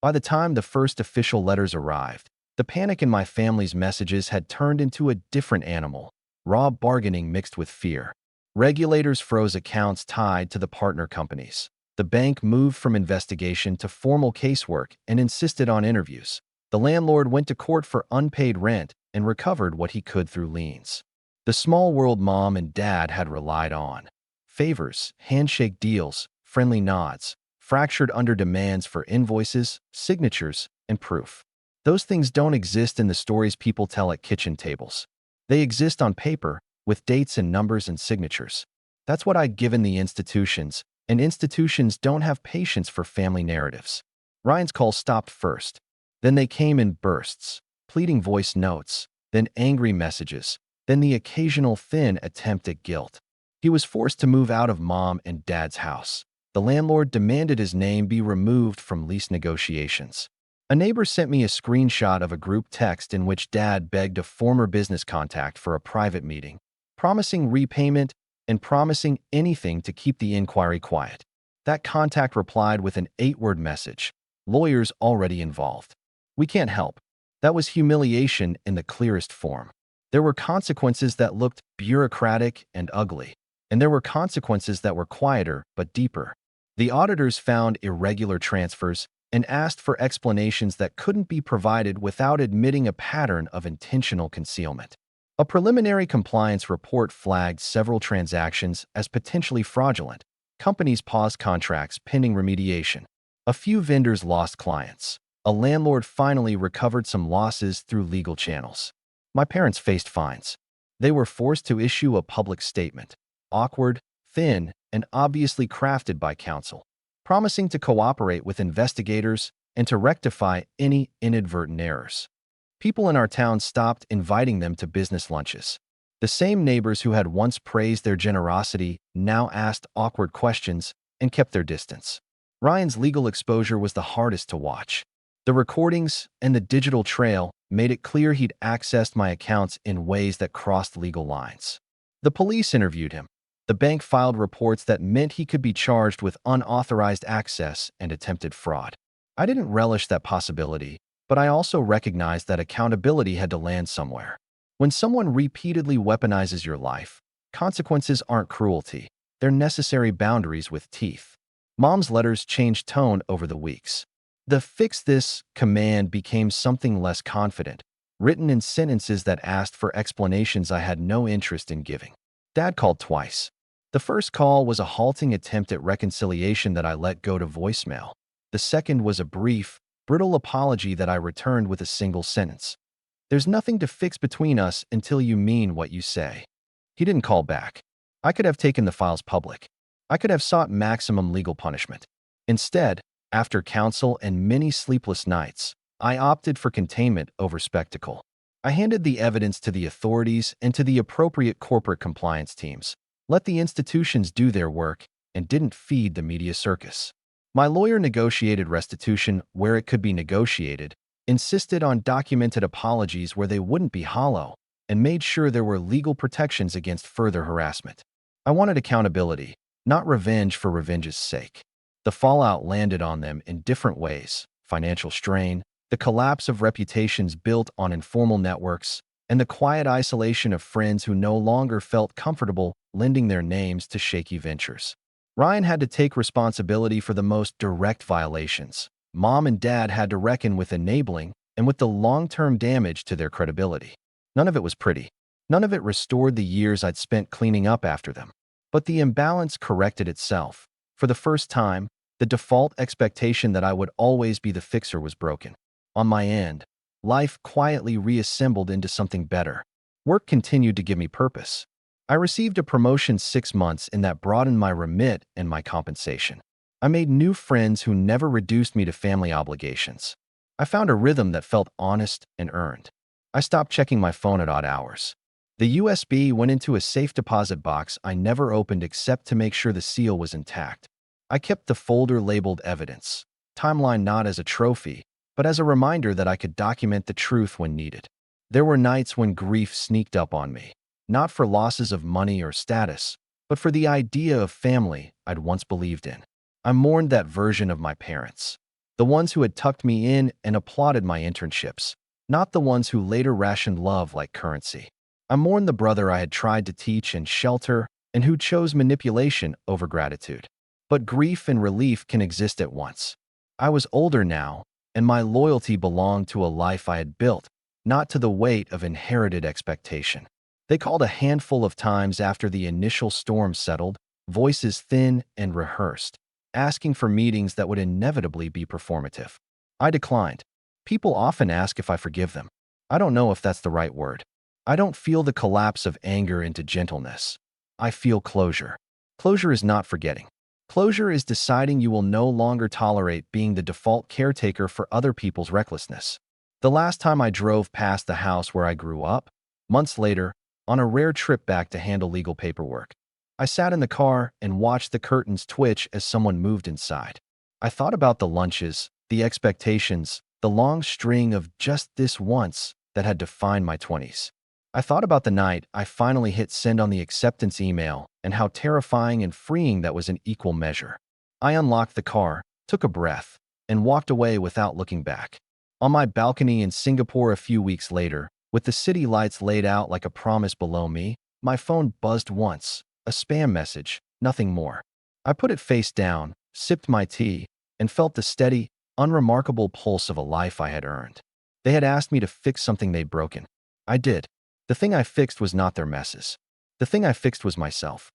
By the time the first official letters arrived, the panic in my family's messages had turned into a different animal, raw bargaining mixed with fear. Regulators froze accounts tied to the partner companies. The bank moved from investigation to formal casework and insisted on interviews. The landlord went to court for unpaid rent and recovered what he could through liens. The small world mom and dad had relied on. Favors, handshake deals, friendly nods, fractured under demands for invoices, signatures, and proof. Those things don't exist in the stories people tell at kitchen tables. They exist on paper, with dates and numbers and signatures. That's what I'd given the institutions, and institutions don't have patience for family narratives. Ryan's call stopped first. Then they came in bursts, pleading voice notes, then angry messages, then the occasional thin attempt at guilt. He was forced to move out of mom and dad's house. The landlord demanded his name be removed from lease negotiations. A neighbor sent me a screenshot of a group text in which dad begged a former business contact for a private meeting, promising repayment and promising anything to keep the inquiry quiet. That contact replied with an 8-word message: lawyers already involved. We can't help. That was humiliation in the clearest form. There were consequences that looked bureaucratic and ugly, and there were consequences that were quieter but deeper. The auditors found irregular transfers and asked for explanations that couldn't be provided without admitting a pattern of intentional concealment. A preliminary compliance report flagged several transactions as potentially fraudulent. Companies paused contracts pending remediation. A few vendors lost clients. A landlord finally recovered some losses through legal channels. My parents faced fines. They were forced to issue a public statement, awkward, thin, and obviously crafted by counsel, promising to cooperate with investigators and to rectify any inadvertent errors. People in our town stopped inviting them to business lunches. The same neighbors who had once praised their generosity now asked awkward questions and kept their distance. Ryan's legal exposure was the hardest to watch. The recordings and the digital trail made it clear he'd accessed my accounts in ways that crossed legal lines. The police interviewed him. The bank filed reports that meant he could be charged with unauthorized access and attempted fraud. I didn't relish that possibility, but I also recognized that accountability had to land somewhere. When someone repeatedly weaponizes your life, consequences aren't cruelty. They're necessary boundaries with teeth. Mom's letters changed tone over the weeks. The "fix this" command became something less confident, written in sentences that asked for explanations I had no interest in giving. Dad called twice. The first call was a halting attempt at reconciliation that I let go to voicemail. The second was a brief, brittle apology that I returned with a single sentence: "There's nothing to fix between us until you mean what you say." He didn't call back. I could have taken the files public. I could have sought maximum legal punishment. Instead, after counsel and many sleepless nights, I opted for containment over spectacle. I handed the evidence to the authorities and to the appropriate corporate compliance teams, let the institutions do their work, and didn't feed the media circus. My lawyer negotiated restitution where it could be negotiated, insisted on documented apologies where they wouldn't be hollow, and made sure there were legal protections against further harassment. I wanted accountability, not revenge for revenge's sake. The fallout landed on them in different ways: financial strain, the collapse of reputations built on informal networks, and the quiet isolation of friends who no longer felt comfortable lending their names to shaky ventures. Ryan had to take responsibility for the most direct violations. Mom and dad had to reckon with enabling and with the long-term damage to their credibility. None of it was pretty. None of it restored the years I'd spent cleaning up after them. But the imbalance corrected itself. For the first time, the default expectation that I would always be the fixer was broken. On my end, life quietly reassembled into something better. Work continued to give me purpose. I received a promotion 6 months in that broadened my remit and my compensation. I made new friends who never reduced me to family obligations. I found a rhythm that felt honest and earned. I stopped checking my phone at odd hours. The USB went into a safe deposit box I never opened except to make sure the seal was intact. I kept the folder labeled evidence, timeline not as a trophy, but as a reminder that I could document the truth when needed. There were nights when grief sneaked up on me, not for losses of money or status, but for the idea of family I'd once believed in. I mourned that version of my parents, the ones who had tucked me in and applauded my internships, not the ones who later rationed love like currency. I mourned the brother I had tried to teach and shelter and who chose manipulation over gratitude. But grief and relief can exist at once. I was older now, and my loyalty belonged to a life I had built, not to the weight of inherited expectation. They called a handful of times after the initial storm settled, voices thin and rehearsed, asking for meetings that would inevitably be performative. I declined. People often ask if I forgive them. I don't know if that's the right word. I don't feel the collapse of anger into gentleness. I feel closure. Closure is not forgetting. Closure is deciding you will no longer tolerate being the default caretaker for other people's recklessness. The last time I drove past the house where I grew up, months later, on a rare trip back to handle legal paperwork, I sat in the car and watched the curtains twitch as someone moved inside. I thought about the lunches, the expectations, the long string of just this once that had defined my 20s. I thought about the night I finally hit send on the acceptance email and how terrifying and freeing that was in equal measure. I unlocked the car, took a breath, and walked away without looking back. On my balcony in Singapore a few weeks later, with the city lights laid out like a promise below me, my phone buzzed once, a spam message, nothing more. I put it face down, sipped my tea, and felt the steady, unremarkable pulse of a life I had earned. They had asked me to fix something they'd broken. I did. The thing I fixed was not their messes. The thing I fixed was myself.